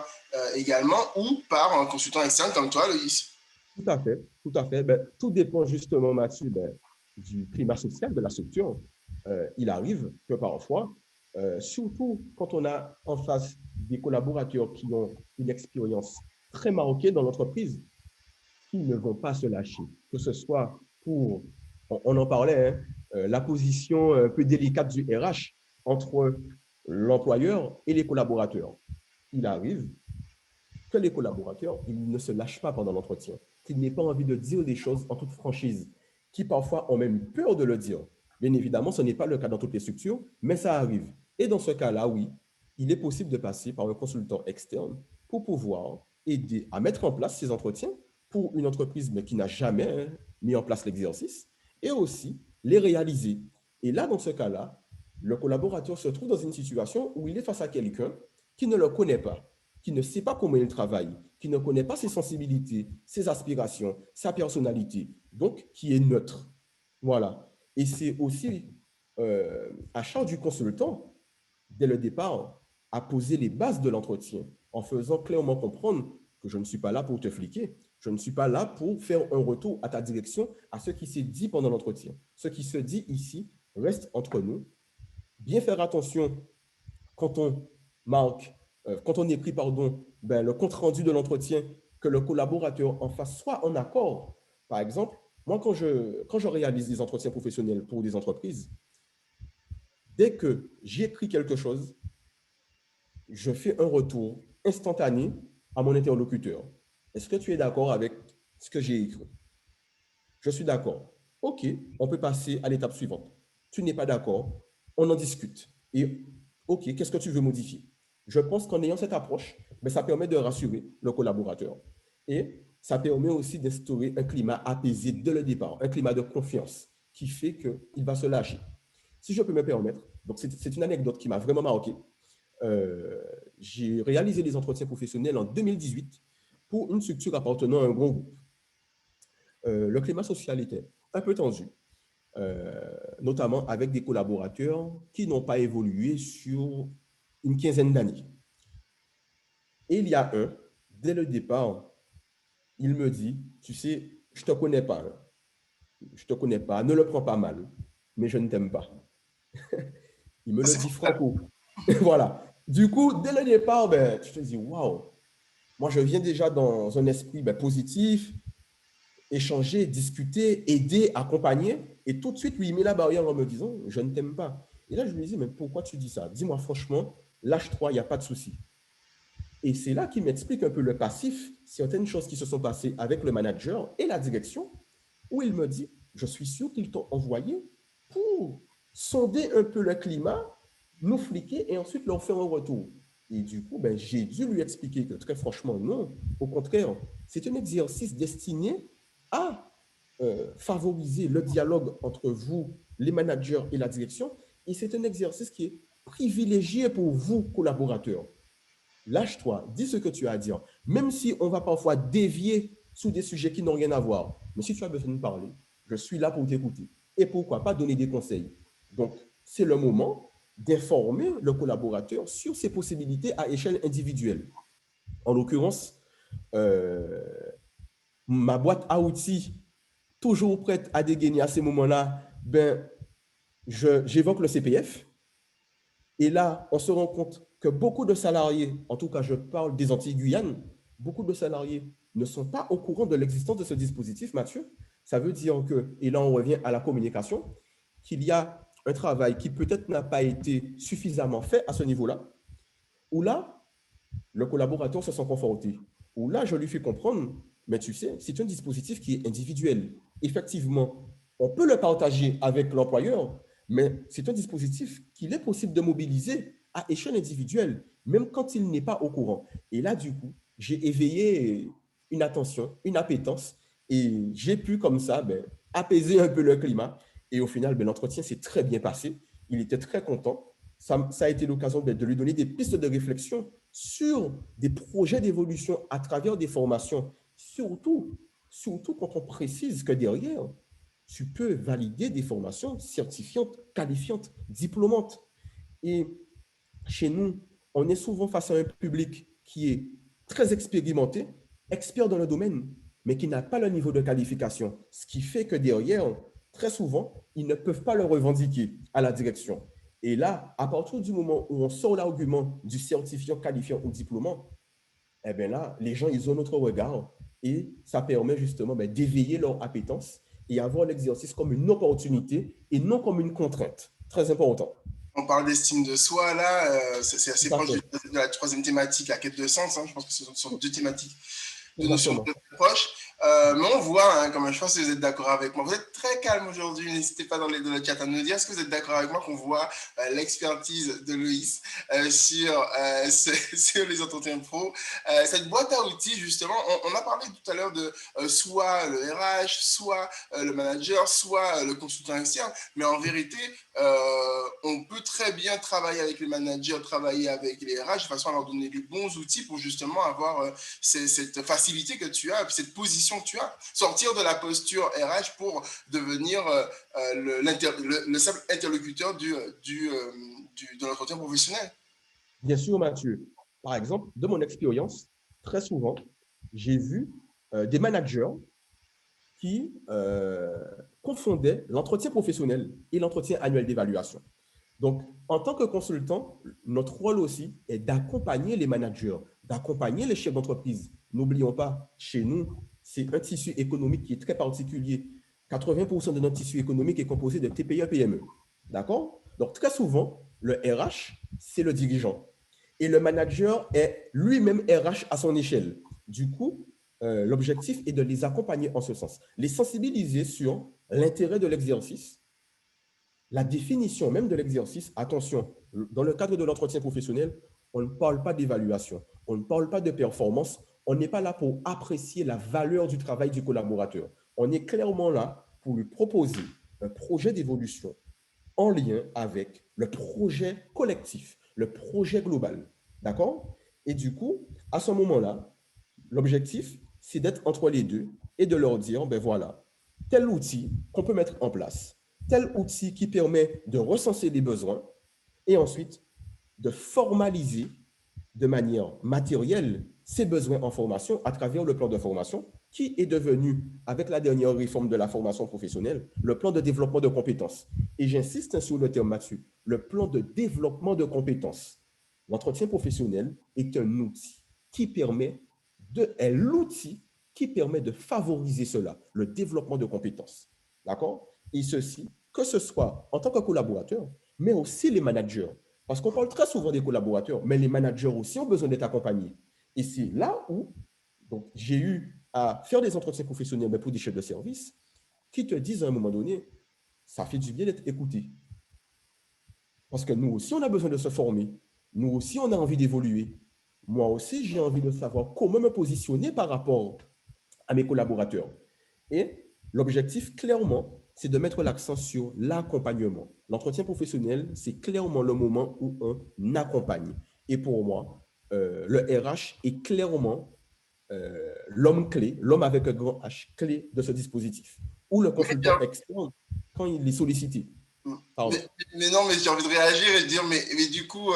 également ou par un consultant externe comme toi, Loïs.
Tout à fait, tout à fait. Tout dépend justement, Mathieu, du climat social de la structure. Il arrive que parfois, surtout quand on a en face des collaborateurs qui ont une expérience très marquée dans l'entreprise, qui ne vont pas se lâcher, que ce soit pour, on en parlait, hein, la position un peu délicate du RH entre l'employeur et les collaborateurs. Il arrive que les collaborateurs, ils ne se lâchent pas pendant l'entretien, qu'ils n'aient pas envie de dire des choses en toute franchise, qui parfois ont même peur de le dire. Bien évidemment, ce n'est pas le cas dans toutes les structures, mais ça arrive. Et dans ce cas-là, oui, il est possible de passer par un consultant externe pour pouvoir aider à mettre en place ces entretiens pour une entreprise mais qui n'a jamais mis en place l'exercice et aussi les réaliser. Et là, dans ce cas-là, le collaborateur se trouve dans une situation où il est face à quelqu'un qui ne le connaît pas, qui ne sait pas comment il travaille, qui ne connaît pas ses sensibilités, ses aspirations, sa personnalité, donc qui est neutre. Voilà. Et c'est aussi à charge du consultant, dès le départ, à poser les bases de l'entretien en faisant clairement comprendre que je ne suis pas là pour te fliquer, je ne suis pas là pour faire un retour à ta direction à ce qui s'est dit pendant l'entretien. Ce qui se dit ici reste entre nous. Bien faire attention quand on marque, quand on écrit, pardon, le compte-rendu de l'entretien, que le collaborateur en face soit en accord. Par exemple, moi, quand je réalise des entretiens professionnels pour des entreprises, Dès que j'écris quelque chose, je fais un retour instantané à mon interlocuteur. Est-ce que tu es d'accord avec ce que j'ai écrit? Je suis d'accord. OK, on peut passer à l'étape suivante. Tu n'es pas d'accord, on en discute. Et OK, qu'est-ce que tu veux modifier? Je pense qu'en ayant cette approche, ça permet de rassurer le collaborateur. Et ça permet aussi d'instaurer un climat apaisé dès le départ, un climat de confiance qui fait qu'il va se lâcher. Si je peux me permettre, donc c'est une anecdote qui m'a vraiment marqué. J'ai réalisé des entretiens professionnels en 2018 pour une structure appartenant à un grand groupe. Le climat social était un peu tendu, notamment avec des collaborateurs qui n'ont pas évolué sur une quinzaine d'années. Et il y a dès le départ, il me dit, tu sais, je ne te connais pas, hein. Je ne te connais pas, ne le prends pas mal, mais je ne t'aime pas. Il me le dit franco. Voilà. Du coup, dès le départ, tu te dis, waouh, moi je viens déjà dans un esprit positif, échanger, discuter, aider, accompagner. Et tout de suite, lui, il met la barrière en me disant, je ne t'aime pas. Et là, je lui dis, mais pourquoi tu dis ça? Dis-moi franchement, lâche-toi, il n'y a pas de souci. Et c'est là qu'il m'explique un peu le passif, certaines choses qui se sont passées avec le manager et la direction, où il me dit, je suis sûr qu'ils t'ont envoyé pour sonder un peu le climat, nous fliquer et ensuite leur faire un retour. Et du coup, j'ai dû lui expliquer que très franchement, non. Au contraire, c'est un exercice destiné à favoriser le dialogue entre vous, les managers et la direction. Et c'est un exercice qui est privilégié pour vous, collaborateurs. Lâche-toi, dis ce que tu as à dire. Même si on va parfois dévier sous des sujets qui n'ont rien à voir. Mais si tu as besoin de parler, je suis là pour t'écouter. Et pourquoi pas donner des conseils. Donc, c'est le moment d'informer le collaborateur sur ses possibilités à échelle individuelle. En l'occurrence, ma boîte à outils, toujours prête à dégainer à ces moments-là, j'évoque le CPF. Et là, on se rend compte que beaucoup de salariés, en tout cas je parle des Antilles-Guyane, beaucoup de salariés ne sont pas au courant de l'existence de ce dispositif, Mathieu. Ça veut dire que, et là on revient à la communication, qu'il y a un travail qui peut-être n'a pas été suffisamment fait à ce niveau-là, où là, le collaborateur se sent conforté, où là, je lui fais comprendre, mais tu sais, c'est un dispositif qui est individuel. Effectivement, on peut le partager avec l'employeur, mais c'est un dispositif qu'il est possible de mobiliser à échelle individuelle, même quand il n'est pas au courant. Et là, du coup, j'ai éveillé une attention, une appétence, et j'ai pu comme ça apaiser un peu le climat. Et au final, l'entretien s'est très bien passé. Il était très content. Ça a été l'occasion de lui donner des pistes de réflexion sur des projets d'évolution à travers des formations, surtout quand on précise que derrière, tu peux valider des formations certifiantes, qualifiantes, diplômantes. Et chez nous, on est souvent face à un public qui est très expérimenté, expert dans le domaine, mais qui n'a pas le niveau de qualification. Ce qui fait que derrière, très souvent, ils ne peuvent pas le revendiquer à la direction. Et là, à partir du moment où on sort l'argument du certifiant, qualifiant ou diplômant, eh bien là, les gens, ils ont notre regard et ça permet justement d'éveiller leur appétence et avoir l'exercice comme une opportunité et non comme une contrainte. Très important.
On parle d'estime de soi, là, c'est assez proche de la troisième thématique, la quête de sens. Je pense que ce sont deux thématiques, deux notions très proches. Mais on voit, comme je pense que vous êtes d'accord avec moi, vous êtes très calme aujourd'hui, n'hésitez pas dans le chat à nous dire, est-ce que vous êtes d'accord avec moi qu'on voit l'expertise de Loïs sur les entretiens pro. Cette boîte à outils, justement, on a parlé tout à l'heure de soit le RH, soit le manager, soit le consultant externe, mais en vérité, on peut très bien travailler avec les managers, travailler avec les RH de façon à leur donner les bons outils pour justement avoir cette facilité que tu as, cette position que tu as, sortir de la posture RH pour devenir le simple interlocuteur de l'entretien professionnel.
Bien sûr, Mathieu. Par exemple, de mon expérience, très souvent, j'ai vu des managers qui confondaient l'entretien professionnel et l'entretien annuel d'évaluation. Donc, en tant que consultant, notre rôle aussi est d'accompagner les managers, d'accompagner les chefs d'entreprise. N'oublions pas, chez nous, c'est un tissu économique qui est très particulier. 80% de notre tissu économique est composé de TPE-PME. D'accord? Donc, très souvent, le RH, c'est le dirigeant. Et le manager est lui-même RH à son échelle. Du coup, l'objectif est de les accompagner en ce sens, les sensibiliser sur l'intérêt de l'exercice, la définition même de l'exercice. Attention, dans le cadre de l'entretien professionnel, on ne parle pas d'évaluation, on ne parle pas de performance, on n'est pas là pour apprécier la valeur du travail du collaborateur. On est clairement là pour lui proposer un projet d'évolution en lien avec le projet collectif, le projet global. D'accord? Et du coup, à ce moment-là, l'objectif, c'est d'être entre les deux et de leur dire, ben voilà, tel outil qu'on peut mettre en place, tel outil qui permet de recenser les besoins et ensuite de formaliser de manière matérielle ces besoins en formation à travers le plan de formation qui est devenu, avec la dernière réforme de la formation professionnelle, le plan de développement de compétences. Et j'insiste sur le terme là-dessus, le plan de développement de compétences. L'entretien professionnel est un outil qui permet est l'outil qui permet de favoriser cela, le développement de compétences. D'accord? Et ceci, que ce soit en tant que collaborateur, mais aussi les managers. Parce qu'on parle très souvent des collaborateurs, mais les managers aussi ont besoin d'être accompagnés. Et c'est là où j'ai eu à faire des entretiens professionnels mais pour des chefs de service qui te disent à un moment donné, ça fait du bien d'être écouté. Parce que nous aussi, on a besoin de se former. Nous aussi, on a envie d'évoluer. Moi aussi, j'ai envie de savoir comment me positionner par rapport à mes collaborateurs. Et l'objectif, clairement, c'est de mettre l'accent sur l'accompagnement. L'entretien professionnel, c'est clairement le moment où on accompagne. Et pour moi, le RH est clairement l'homme clé, l'homme avec un grand H clé de ce dispositif, ou le consultant externe quand il est sollicité.
Mais non, mais j'ai envie de réagir et de dire, mais du coup,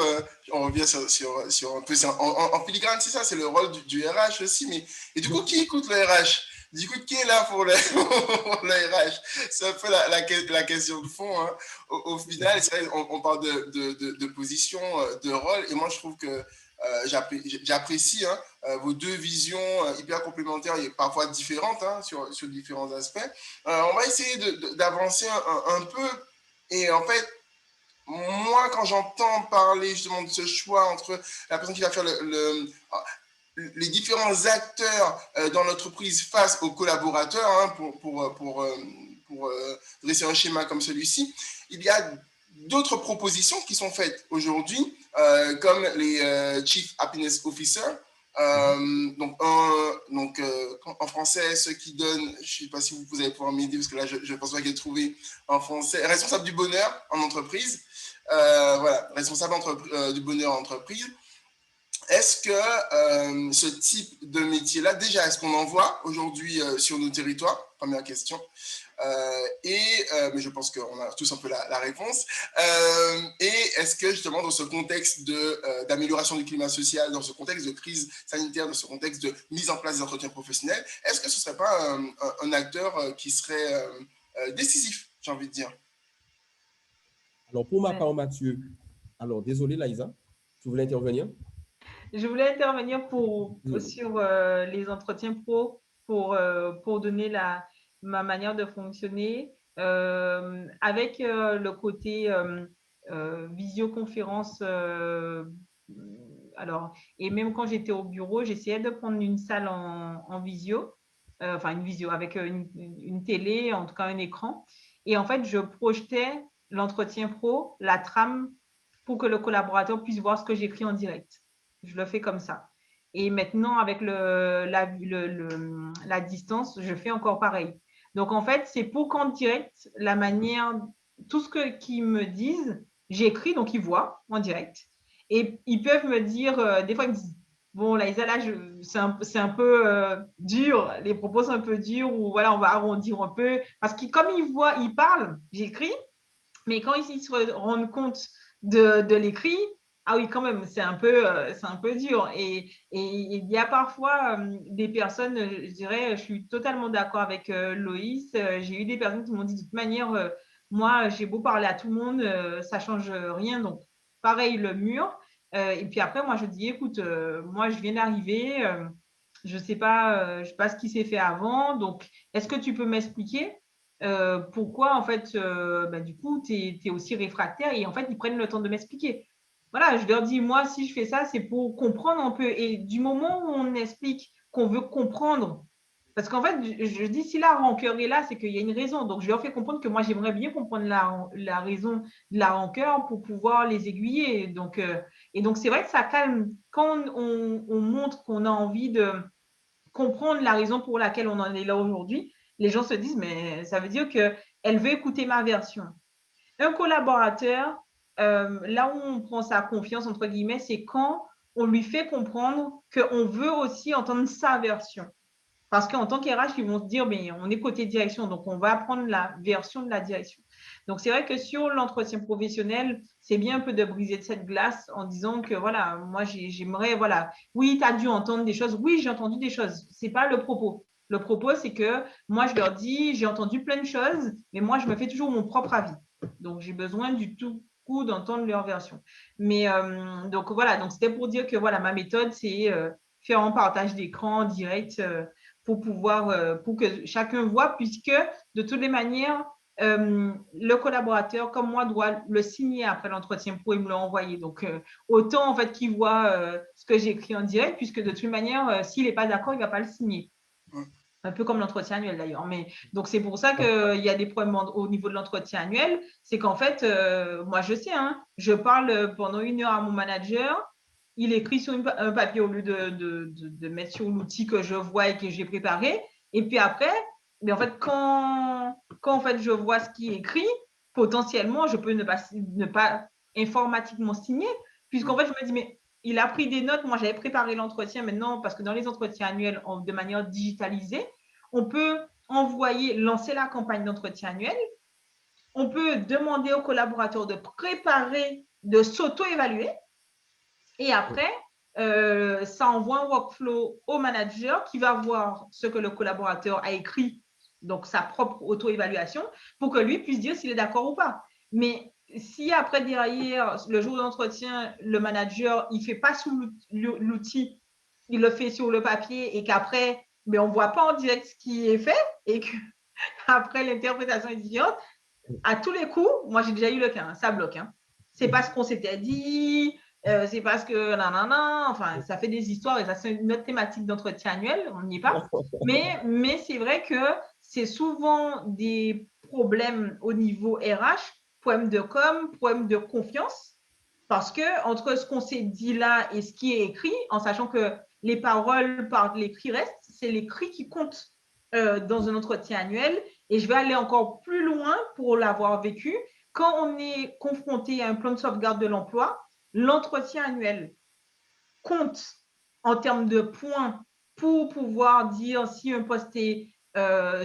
on revient sur un peu, en filigrane, c'est ça, c'est le rôle du RH aussi, mais et du coup, qui écoute le RH? Du coup, qui est là pour le, pour le RH? C'est un peu la question de fond. Hein. Au final, c'est vrai, on parle de position, de rôle, et moi, je trouve que j'apprécie vos deux visions hyper complémentaires et parfois différentes hein, sur différents aspects. On va essayer d'avancer un peu. Et en fait, moi, quand j'entends parler justement de ce choix entre la personne qui va faire les différents acteurs dans l'entreprise face aux collaborateurs, hein, pour dresser un schéma comme celui-ci, il y a d'autres propositions qui sont faites aujourd'hui, comme les Chief Happiness Officer. En français, ceux qui donnent, je ne sais pas si vous allez pouvoir m'aider, parce que là, je ne pense pas qu'il y ait trouvé en français, responsable du bonheur en entreprise. Voilà, responsable du bonheur en entreprise. Est-ce que ce type de métier-là, déjà, est-ce qu'on en voit aujourd'hui sur nos territoires? Première question. Mais je pense qu'on a tous un peu la réponse. Et est-ce que justement dans ce contexte d'amélioration du climat social, dans ce contexte de crise sanitaire, dans ce contexte de mise en place des entretiens professionnels, est-ce que ce ne serait pas un acteur qui serait décisif, j'ai envie de dire?
Alors pour ma part, Mathieu, alors désolé Laïsa, tu voulais intervenir?
Je voulais intervenir sur les entretiens pro pour donner ma manière de fonctionner avec le côté visioconférence. Alors, et même quand j'étais au bureau, j'essayais de prendre une salle en visio, enfin une visio avec une télé, en tout cas un écran. Et en fait, je projetais l'entretien pro, la trame, pour que le collaborateur puisse voir ce que j'écris en direct. Je le fais comme ça. Et maintenant, avec la distance, je fais encore pareil. Donc, en fait, c'est pour qu'en direct, la manière, tout ce qu'ils me disent, j'écris, donc ils voient en direct. Et ils peuvent me dire, des fois, ils me disent, bon, Laïsa, là, c'est un peu dur, les propos sont un peu durs, ou voilà, on va arrondir un peu. Parce que comme ils parlent, j'écris, mais quand ils se rendent compte de l'écrit, ah oui, quand même, c'est un peu dur. Et il y a parfois des personnes, je dirais, je suis totalement d'accord avec Loïs. J'ai eu des personnes qui m'ont dit de toute manière, moi, j'ai beau parler à tout le monde, ça ne change rien. Donc, pareil, le mur. Et puis après, moi, je dis, écoute, moi, je viens d'arriver. Je ne sais pas ce qui s'est fait avant. Donc, est-ce que tu peux m'expliquer? pourquoi, en fait, du coup, tu es aussi réfractaire et en fait, ils prennent le temps de m'expliquer. Voilà, je leur dis, moi, si je fais ça, c'est pour comprendre un peu. Et du moment où on explique qu'on veut comprendre, parce qu'en fait, je dis, si la rancœur est là, c'est qu'il y a une raison. Donc, je leur fais comprendre que moi, j'aimerais bien comprendre la raison de la rancœur pour pouvoir les aiguiller. Et donc, c'est vrai que ça calme. Quand on montre qu'on a envie de comprendre la raison pour laquelle on en est là aujourd'hui, les gens se disent, mais ça veut dire qu'elle veut écouter ma version. Un collaborateur, là où on prend sa confiance, entre guillemets, c'est quand on lui fait comprendre qu'on veut aussi entendre sa version. Parce qu'en tant qu'RH, ils vont se dire, mais on est côté direction, donc on va prendre la version de la direction. Donc, c'est vrai que sur l'entretien professionnel, c'est bien un peu de briser cette glace en disant que, voilà, moi, j'aimerais, voilà, oui, tu as dû entendre des choses. Oui, j'ai entendu des choses. Ce n'est pas le propos. Le propos, c'est que moi, je leur dis, j'ai entendu plein de choses, mais moi, je me fais toujours mon propre avis. Donc, j'ai besoin du tout coup d'entendre leur version. Mais donc, voilà, donc c'était pour dire que, voilà, ma méthode, c'est faire un partage d'écran direct pour pouvoir, pour que chacun voit, puisque de toutes les manières, le collaborateur, comme moi, doit le signer après l'entretien pour me l'envoyer. Donc, autant en fait qu'il voit ce que j'ai écrit en direct, puisque de toute manière, s'il n'est pas d'accord, il ne va pas le signer. Un peu comme l'entretien annuel d'ailleurs. Mais donc, c'est pour ça qu'il y a des problèmes au niveau de l'entretien annuel. C'est qu'en fait, moi, je sais, hein, je parle pendant 1 heure à mon manager. Il écrit sur un papier au lieu de mettre sur l'outil que je vois et que j'ai préparé. Et puis après, mais en fait, quand en fait, je vois ce qui est écrit, potentiellement, je peux ne pas informatiquement signer, puisqu'en fait, je me dis, mais il a pris des notes. Moi, j'avais préparé l'entretien maintenant parce que dans les entretiens annuels, de manière digitalisée, on peut lancer la campagne d'entretien annuel. On peut demander aux collaborateurs de préparer, de s'auto-évaluer. Et après, ça envoie un workflow au manager qui va voir ce que le collaborateur a écrit, donc sa propre auto-évaluation, pour que lui puisse dire s'il est d'accord ou pas. Mais si après, derrière, le jour d'entretien, le manager, il ne fait pas sous l'outil, il le fait sur le papier et qu'après, mais on ne voit pas en direct ce qui est fait et qu'après, l'interprétation est différente, à tous les coups, moi, j'ai déjà eu le cas, hein, ça bloque. Hein. C'est pas ce qu'on s'était dit, c'est parce que nanana, enfin, ça fait des histoires et ça, c'est une autre thématique d'entretien annuel, on n'y est pas. Mais c'est vrai que c'est souvent des problèmes au niveau RH, problème de com, problème de confiance, parce que entre ce qu'on s'est dit là et ce qui est écrit, en sachant que les paroles par l'écrit restent, c'est l'écrit qui compte dans un entretien annuel. Et je vais aller encore plus loin pour l'avoir vécu. Quand on est confronté à un plan de sauvegarde de l'emploi, l'entretien annuel compte en termes de points pour pouvoir dire si un poste est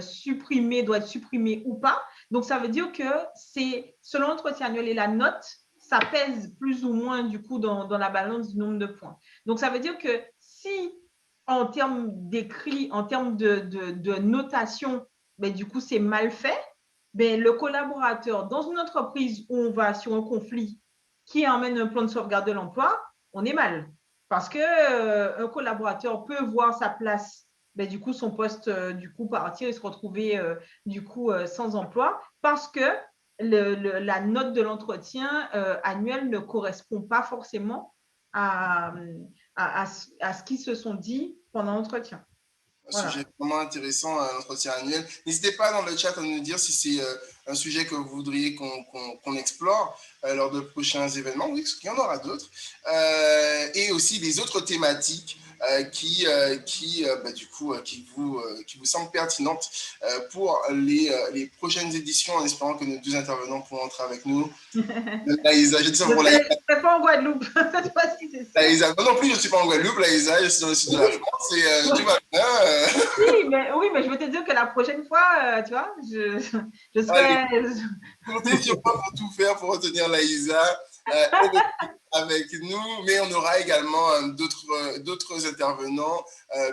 supprimé, doit être supprimé ou pas. Donc, ça veut dire que c'est selon l'entretien annuel et la note, ça pèse plus ou moins du coup dans la balance du nombre de points. Donc, ça veut dire que si en termes d'écrit, en termes de notation, ben, du coup, c'est mal fait, ben, le collaborateur dans une entreprise où on va sur un conflit qui emmène un plan de sauvegarde de l'emploi, on est mal. Parce qu'un collaborateur peut voir sa place, ben, du coup, son poste, du coup, partir et se retrouver, du coup, sans emploi parce que la note de l'entretien annuel ne correspond pas forcément à ce qu'ils se sont dit pendant l'entretien.
Un sujet vraiment intéressant, l'entretien annuel. N'hésitez pas dans le chat à nous dire si c'est un sujet que vous voudriez qu'on explore lors de prochains événements. Oui, parce qu'il y en aura d'autres. Et aussi les autres thématiques qui vous semblent pertinentes pour les prochaines éditions, en espérant que nos deux intervenants pourront entrer avec nous. Laïsa, je dis ça pour Laïsa.
Je ne suis pas en Guadeloupe.
Laïsa, moi non plus, je ne suis pas en Guadeloupe, Laïsa, je suis dans le sud de la France et tout va bien.
Oui, mais je veux te dire que la prochaine fois, tu vois, je serai.
Comptez sur moi pour tout faire pour retenir Laïsa avec nous, mais on aura également d'autres intervenants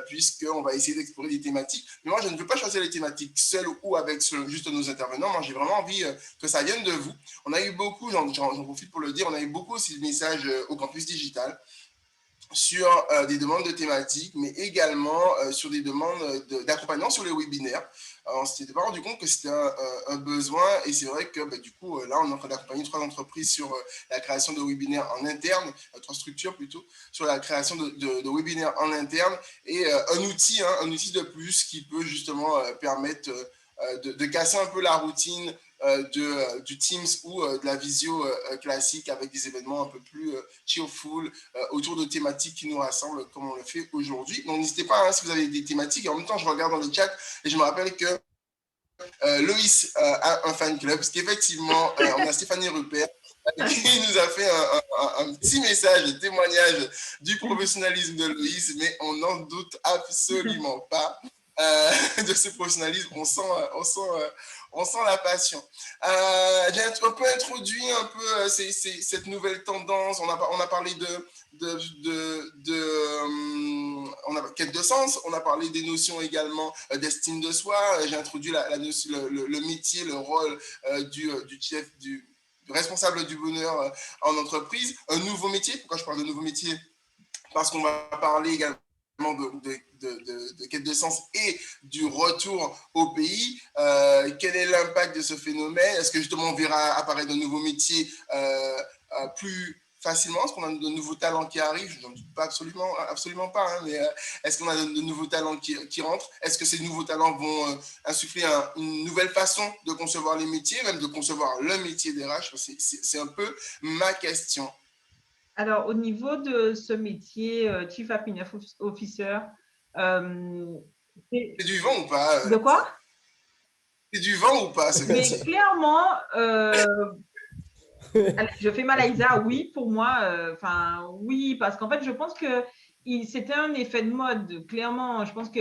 puisqu'on va essayer d'explorer des thématiques. Mais moi, je ne veux pas choisir les thématiques seules ou avec juste nos intervenants. Moi, j'ai vraiment envie que ça vienne de vous. On a eu beaucoup, j'en profite pour le dire, on a eu beaucoup aussi de messages au campus digital. sur des demandes de thématiques, mais également sur des demandes d'accompagnement sur les webinaires. On ne s'était pas rendu compte que c'était un besoin, et c'est vrai que du coup, là, on est en train d'accompagner 3 entreprises sur la création de webinaires en interne, 3 structures plutôt, sur la création de webinaires en interne, et un outil de plus qui peut justement permettre de casser un peu la routine du Teams ou de la visio classique avec des événements un peu plus cheerful autour de thématiques qui nous rassemblent comme on le fait aujourd'hui. Donc n'hésitez pas si vous avez des thématiques. Et en même temps, je regarde dans le chat et je me rappelle que Loïs a un fan club, parce qu'effectivement, on a Stéphanie Rupert qui nous a fait un petit message de témoignage du professionnalisme de Loïs, mais on n'en doute absolument pas de ce professionnalisme. On sent la passion. J'ai un peu introduit un peu cette nouvelle tendance. On a parlé on a quête de sens, on a parlé des notions également d'estime de soi. J'ai introduit le métier, le rôle du chef, du responsable du bonheur en entreprise. Un nouveau métier. Pourquoi je parle de nouveau métier? Parce qu'on va parler également de quête de sens et du retour au pays. Quel est l'impact de ce phénomène? Est-ce que justement on verra apparaître de nouveaux métiers plus facilement? Est-ce qu'on a de nouveaux talents qui arrivent? Je n'en doute pas absolument pas, mais est-ce qu'on a de nouveaux talents qui rentrent? Est-ce que ces nouveaux talents vont insuffler une nouvelle façon de concevoir les métiers, même de concevoir le métier des RH? C'est un peu ma question.
Alors, au niveau de ce métier, Chief Happiness Officer,
c'est du vent ou pas?
De quoi?
C'est du vent ou pas, ce métier?
Mais clairement, je fais mal à Isa, oui, pour moi, oui, parce qu'en fait, je pense que c'était un effet de mode, clairement. Je pense que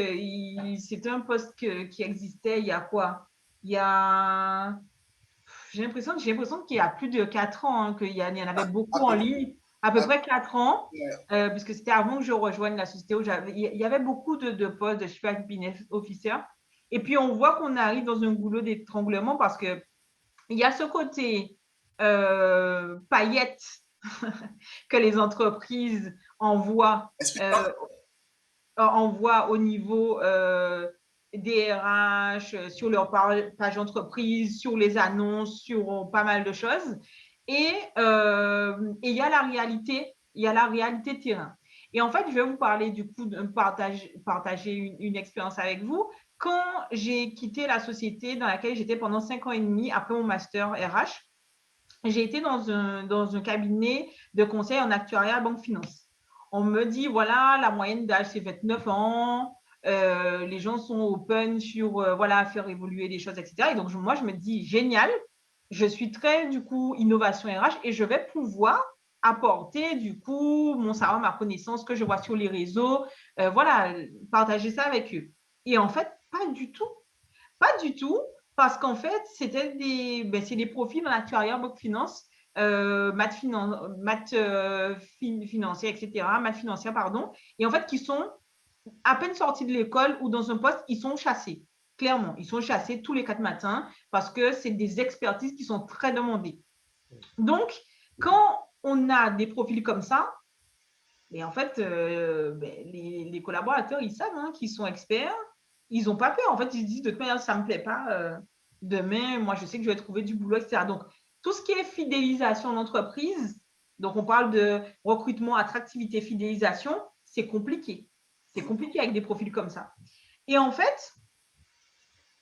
c'était un poste qui existait il y a quoi? Il y a, j'ai l'impression qu'il y a plus de 4 ans, qu'il y en avait beaucoup en ligne, à peu près 4 ans, puisque c'était avant que je rejoigne la société où il y avait beaucoup de postes de Chief Happiness Officer. Et puis, on voit qu'on arrive dans un goulot d'étranglement parce qu'il y a ce côté paillettes que les entreprises envoient au niveau des RH, sur leur page d'entreprise, sur les annonces, sur pas mal de choses. Et il y a la réalité terrain. Et en fait, je vais vous parler du coup, partager une expérience avec vous. Quand j'ai quitté la société dans laquelle j'étais pendant 5 ans et demi après mon master RH, j'ai été dans un cabinet de conseil en actuariat banque finance. On me dit, voilà, la moyenne d'âge, c'est 29 ans. Les gens sont open sur, faire évoluer les choses, etc. Et donc, moi, je me dis, génial, je suis très, du coup, innovation RH et je vais pouvoir apporter, du coup, mon savoir, ma connaissance que je vois sur les réseaux, partager ça avec eux. Et en fait, pas du tout. Pas du tout, parce qu'en fait, c'est des profils en actuariat, banque finance, maths financière, etc., maths financière, pardon, et en fait, qui sont à peine sortis de l'école ou dans un poste, ils sont chassés. Clairement, ils sont chassés tous les 4 matins parce que c'est des expertises qui sont très demandées. Donc, quand on a des profils comme ça, et en fait, les collaborateurs, ils savent qu'ils sont experts. Ils n'ont pas peur. En fait, ils se disent, de toute manière, ça ne me plaît pas. Demain, moi, je sais que je vais trouver du boulot, etc. Donc, tout ce qui est fidélisation d'entreprise, donc on parle de recrutement, attractivité, fidélisation, c'est compliqué. C'est compliqué avec des profils comme ça. Et en fait,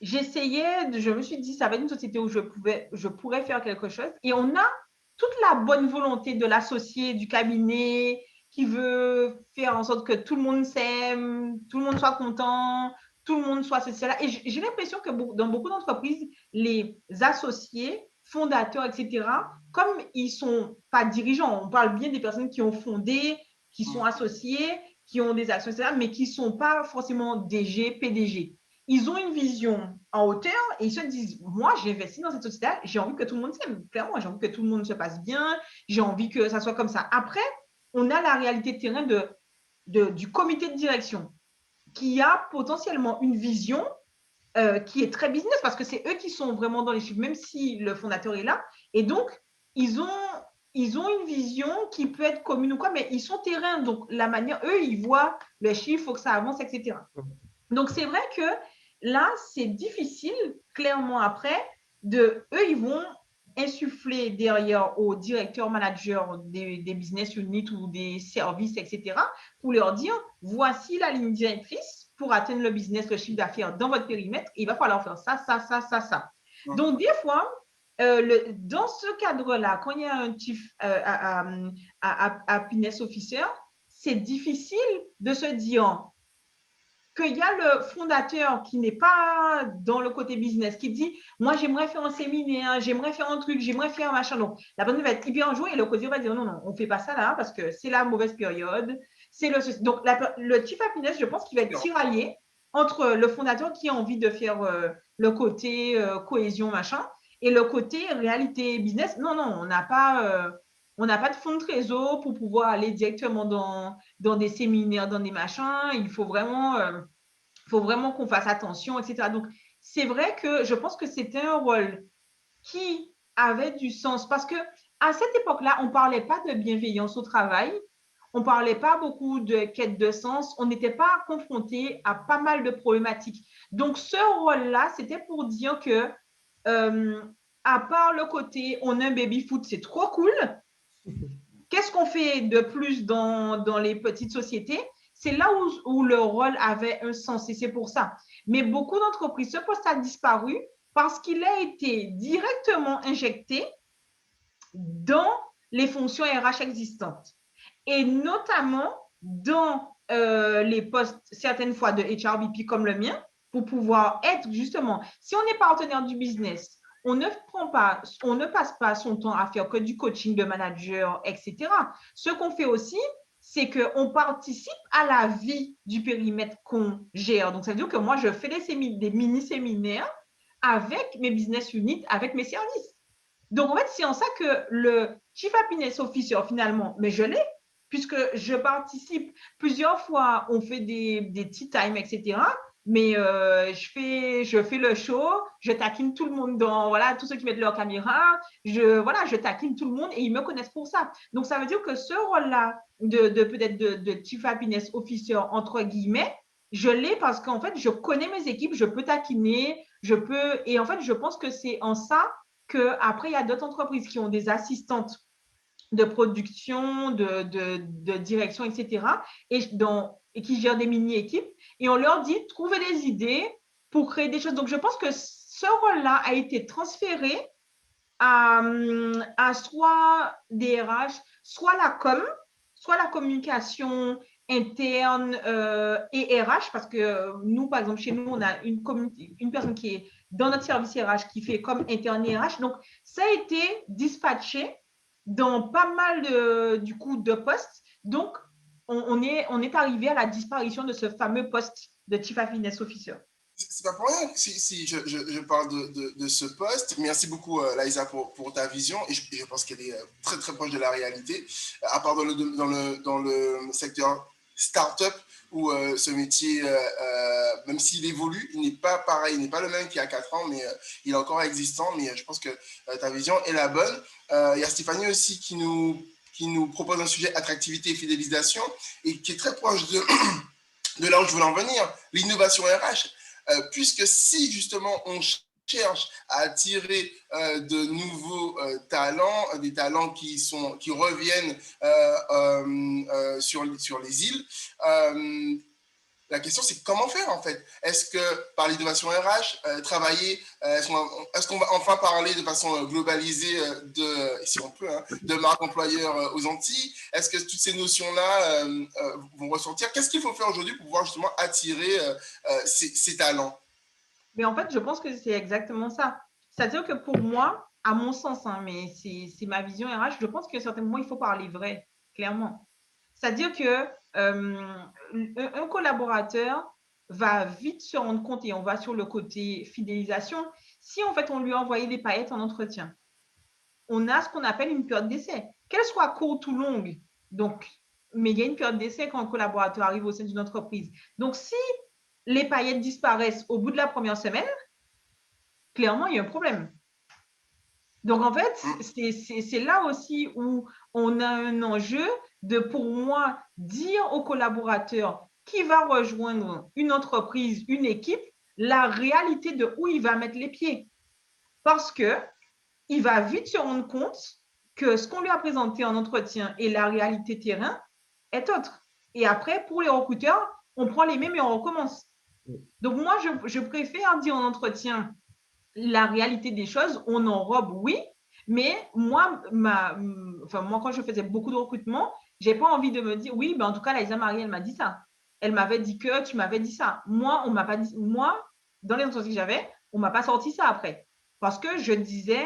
je me suis dit, ça va être une société où je pourrais faire quelque chose. Et on a toute la bonne volonté de l'associé, du cabinet, qui veut faire en sorte que tout le monde s'aime, tout le monde soit content, tout le monde soit ceci, cela. Et j'ai l'impression que dans beaucoup d'entreprises, les associés, fondateurs, etc., comme ils ne sont pas dirigeants, on parle bien des personnes qui ont fondé, qui sont associés, qui ont des actions, etc., mais qui ne sont pas forcément DG, PDG. Ils ont une vision en hauteur et ils se disent, moi, j'ai investi dans cette société, j'ai envie que tout le monde s'aime. Clairement, j'ai envie que tout le monde se passe bien, j'ai envie que ça soit comme ça. Après, on a la réalité de terrain du comité de direction qui a potentiellement une vision qui est très business parce que c'est eux qui sont vraiment dans les chiffres, même si le fondateur est là. Et donc, ils ont ils ont une vision qui peut être commune ou quoi, mais ils sont terrain. Donc, la manière, eux, ils voient les chiffres, il faut que ça avance, etc. Donc, c'est vrai que là, c'est difficile, clairement, après, eux, ils vont insuffler derrière aux directeurs, managers des business units ou des services, etc., pour leur dire, voici la ligne directrice pour atteindre le business, le chiffre d'affaires dans votre périmètre, il va falloir faire ça, ça, ça, ça, ça. Donc, des fois, dans ce cadre-là, quand il y a un chief happiness officer, c'est difficile de se dire qu'il y a le fondateur qui n'est pas dans le côté business, qui dit, moi, j'aimerais faire un séminaire, j'aimerais faire un truc, j'aimerais faire un machin. Donc, la personne va être hyper enjouée et le côté va dire, non, non, on ne fait pas ça là parce que c'est la mauvaise période. Donc, le chief happiness, je pense qu'il va être tiraillé entre le fondateur qui a envie de faire le côté cohésion, machin, et le côté réalité business. Non, non, on n'a pas de fonds de trésor pour pouvoir aller directement dans des séminaires, dans des machins. Il faut vraiment qu'on fasse attention, etc. Donc, c'est vrai que je pense que c'était un rôle qui avait du sens parce que à cette époque-là, on ne parlait pas de bienveillance au travail. On ne parlait pas beaucoup de quête de sens. On n'était pas confronté à pas mal de problématiques. Donc, ce rôle-là, c'était pour dire que, à part le côté on a un baby-foot, c'est trop cool. Qu'est-ce qu'on fait de plus dans les petites sociétés? C'est là où le rôle avait un sens et c'est pour ça. Mais beaucoup d'entreprises, ce poste a disparu parce qu'il a été directement injecté dans les fonctions RH existantes et notamment dans les postes, certaines fois de HRBP comme le mien, pour pouvoir être justement, si on est partenaire du business, on ne passe pas son temps à faire que du coaching de manager, etc. Ce qu'on fait aussi, c'est qu'on participe à la vie du périmètre qu'on gère. Donc, ça veut dire que moi, je fais des mini-séminaires avec mes business units, avec mes services. Donc, en fait, c'est en ça que le Chief Happiness Officer, finalement, mais je l'ai, puisque je participe plusieurs fois, on fait des tea time, etc. Mais je fais le show, je taquine tout le monde voilà, tous ceux qui mettent leur caméra, je taquine tout le monde et ils me connaissent pour ça. Donc, ça veut dire que ce rôle-là peut-être de Chief Happiness Officer, entre guillemets, je l'ai parce qu'en fait, je connais mes équipes, je peux taquiner, et en fait, je pense que c'est en ça qu'après, il y a d'autres entreprises qui ont des assistantes de production, de direction, etc., et qui gèrent des mini-équipes. Et on leur dit, trouvez des idées pour créer des choses. Donc, je pense que ce rôle-là a été transféré à soit des RH, soit la com, soit la communication interne et RH, parce que nous, par exemple, chez nous, on a une personne qui est dans notre service RH qui fait comme interne et RH. Donc, ça a été dispatché dans pas mal du coup de postes. Donc, on est arrivé à la disparition de ce fameux poste de Chief Happiness Officer.
C'est pas pour rien si je parle de ce poste. Merci beaucoup, Liza, pour ta vision. Et je pense qu'elle est très, très proche de la réalité. À part dans le secteur start-up, où ce métier, même s'il évolue, il n'est pas pareil, il n'est pas le même qu'il y a 4 ans, mais il est encore existant. Mais je pense que ta vision est la bonne. Il y a Stéphanie aussi qui nous propose un sujet attractivité et fidélisation et qui est très proche de là où je voulais en venir, l'innovation RH. Puisque si justement on cherche à attirer de nouveaux talents, des talents qui reviennent sur les îles, la question, c'est comment faire en fait. Est-ce que par l'innovation RH, travailler, est-ce qu'on va enfin parler de façon globalisée si on peut, de marque employeur aux Antilles? Est-ce que toutes ces notions-là vont ressortir? Qu'est-ce qu'il faut faire aujourd'hui pour pouvoir justement attirer ces talents?
Mais en fait, je pense que c'est exactement ça. C'est-à-dire que pour moi, à mon sens, mais c'est ma vision RH, je pense qu'à un certain moment, il faut parler vrai, clairement. C'est-à-dire que un collaborateur va vite se rendre compte, et on va sur le côté fidélisation, si en fait on lui a envoyé des paillettes en entretien, on a ce qu'on appelle une période d'essai, qu'elle soit courte ou longue. Donc, mais il y a une période d'essai quand un collaborateur arrive au sein d'une entreprise. Donc, si les paillettes disparaissent au bout de la première semaine, clairement, il y a un problème. Donc, en fait, c'est là aussi où on a un enjeu de, pour moi, dire aux collaborateurs qui va rejoindre une entreprise, une équipe, la réalité de où il va mettre les pieds. Parce qu'il va vite se rendre compte que ce qu'on lui a présenté en entretien et la réalité terrain est autre. Et après, pour les recruteurs, on prend les mêmes et on recommence. Donc, moi, je préfère dire en entretien la réalité des choses, on enrobe, oui, mais moi, quand je faisais beaucoup de recrutement, je n'ai pas envie de me dire, oui, ben en tout cas, Laïsa Marie, elle m'a dit ça. Elle m'avait dit que tu m'avais dit ça. Moi, on m'a pas dit, moi, dans les entretiens que j'avais, on ne m'a pas sorti ça après. Parce que je disais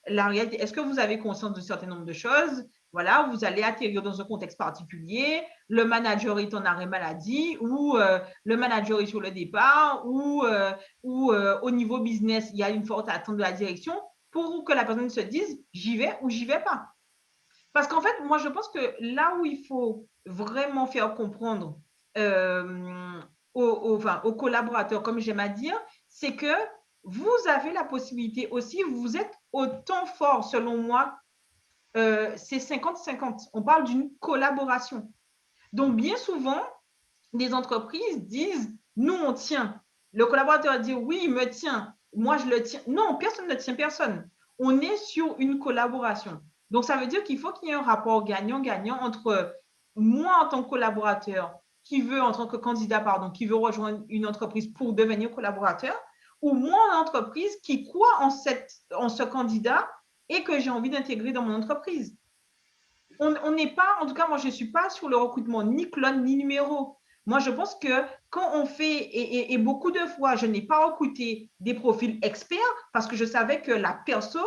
la réalité. Est-ce que vous avez conscience de certain nombre de choses? Voilà, vous allez atterrir dans un contexte particulier, le manager est en arrêt maladie ou le manager est sur le départ ou au niveau business, il y a une forte attente de la direction pour que la personne se dise j'y vais ou j'y vais pas. Parce qu'en fait, moi, je pense que là où il faut vraiment faire comprendre aux collaborateurs, comme j'aime à dire, c'est que vous avez la possibilité aussi, vous êtes autant fort, selon moi, c'est 50-50. On parle d'une collaboration. Donc, bien souvent, des entreprises disent, nous, on tient. Le collaborateur dit, oui, il me tient. Moi, je le tiens. Non, personne ne tient personne. On est sur une collaboration. Donc, ça veut dire qu'il faut qu'il y ait un rapport gagnant-gagnant entre moi, en tant que collaborateur, qui veut, en tant que candidat, pardon, qui veut rejoindre une entreprise pour devenir collaborateur, ou moi, en entreprise, qui croit en ce candidat et que j'ai envie d'intégrer dans mon entreprise. On n'est pas, en tout cas, moi, je ne suis pas sur le recrutement ni clone ni numéro. Moi, je pense que quand on fait, et beaucoup de fois, je n'ai pas recruté des profils experts parce que je savais que la perso,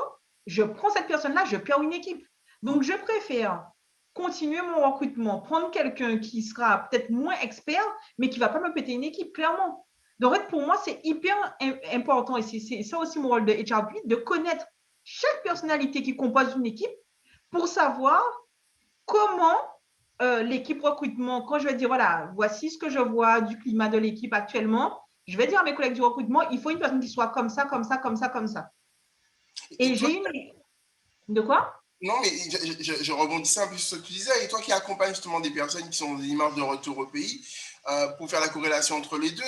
je prends cette personne-là, je perds une équipe. Donc, je préfère continuer mon recrutement, prendre quelqu'un qui sera peut-être moins expert, mais qui ne va pas me péter une équipe, clairement. Donc, pour moi, c'est hyper important, et c'est ça aussi mon rôle de HR, de connaître chaque personnalité qui compose une équipe pour savoir comment l'équipe recrutement, quand je vais dire, voilà, voici ce que je vois du climat de l'équipe actuellement, je vais dire à mes collègues du recrutement, il faut une personne qui soit comme ça, comme ça, comme ça, comme ça. Et j'ai une... De quoi?
Non, mais je rebondissais un peu sur ce que tu disais. Et toi qui accompagnes justement des personnes qui sont dans des démarches de retour au pays, pour faire la corrélation entre les deux,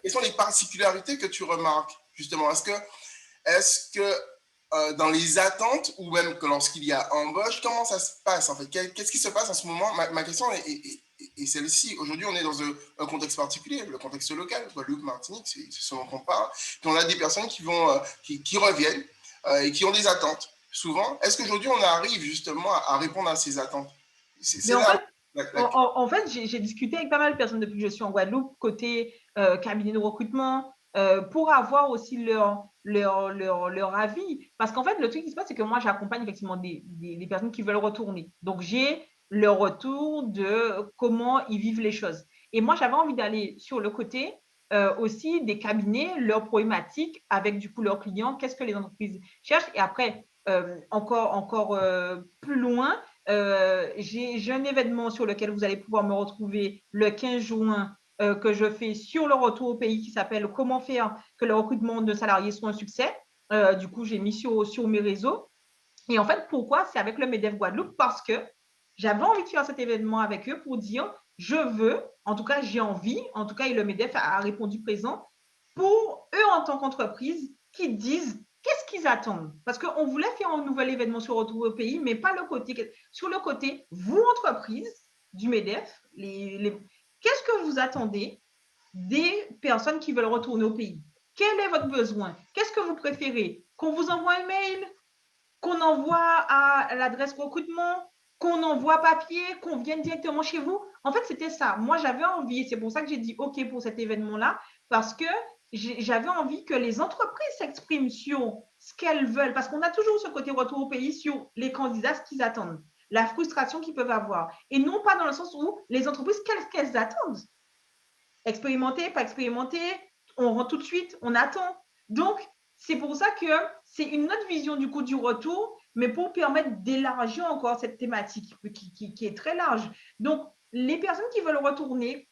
quelles sont les particularités que tu remarques justement? Est-ce que dans les attentes ou même que lorsqu'il y a embauche, comment ça se passe en fait? Qu'est-ce qui se passe en ce moment? Ma question est celle-ci. Aujourd'hui, on est dans un contexte particulier, le contexte local, Guadeloupe, Martinique, c'est ce dont on parle. Puis on a des personnes qui reviennent et qui ont des attentes. Souvent, est-ce qu'aujourd'hui on arrive justement à répondre à ces attentes?
C'est là. En fait, j'ai discuté avec pas mal de personnes depuis que je suis en Guadeloupe, côté cabinet de recrutement, pour avoir aussi leur avis. Parce qu'en fait, le truc qui se passe, c'est que moi, j'accompagne effectivement des personnes qui veulent retourner. Donc, j'ai le retour de comment ils vivent les choses. Et moi, j'avais envie d'aller sur le côté aussi des cabinets, leurs problématiques avec du coup leurs clients, qu'est-ce que les entreprises cherchent. Et après, encore plus loin, j'ai un événement sur lequel vous allez pouvoir me retrouver le 15 juin que je fais sur le retour au pays qui s'appelle « Comment faire que le recrutement de salariés soit un succès ». Du coup, j'ai mis sur mes réseaux. Et en fait, pourquoi? C'est avec le MEDEF Guadeloupe parce que j'avais envie de faire cet événement avec eux pour dire je veux, en tout cas j'ai envie, en tout cas et le MEDEF a répondu présent, pour eux en tant qu'entreprise qui disent qu'est-ce qu'ils attendent. Parce qu'on voulait faire un nouvel événement sur Retour au pays, mais pas le côté, sur le côté, vous entreprise du MEDEF, qu'est-ce que vous attendez des personnes qui veulent retourner au pays? Quel est votre besoin? Qu'est-ce que vous préférez? Qu'on vous envoie un mail? Qu'on envoie à l'adresse recrutement, qu'on envoie papier, qu'on vienne directement chez vous. En fait, c'était ça. Moi, j'avais envie, c'est pour ça que j'ai dit OK pour cet événement-là, parce que j'avais envie que les entreprises s'expriment sur ce qu'elles veulent, parce qu'on a toujours ce côté retour au pays sur les candidats, ce qu'ils attendent, la frustration qu'ils peuvent avoir, et non pas dans le sens où les entreprises, qu'est-ce qu'elles attendent? Expérimenter, pas expérimenter, on rentre tout de suite, on attend. Donc, c'est pour ça que c'est une autre vision du coup du retour, mais pour permettre d'élargir encore cette thématique qui est très large. Donc, les personnes qui veulent retourner,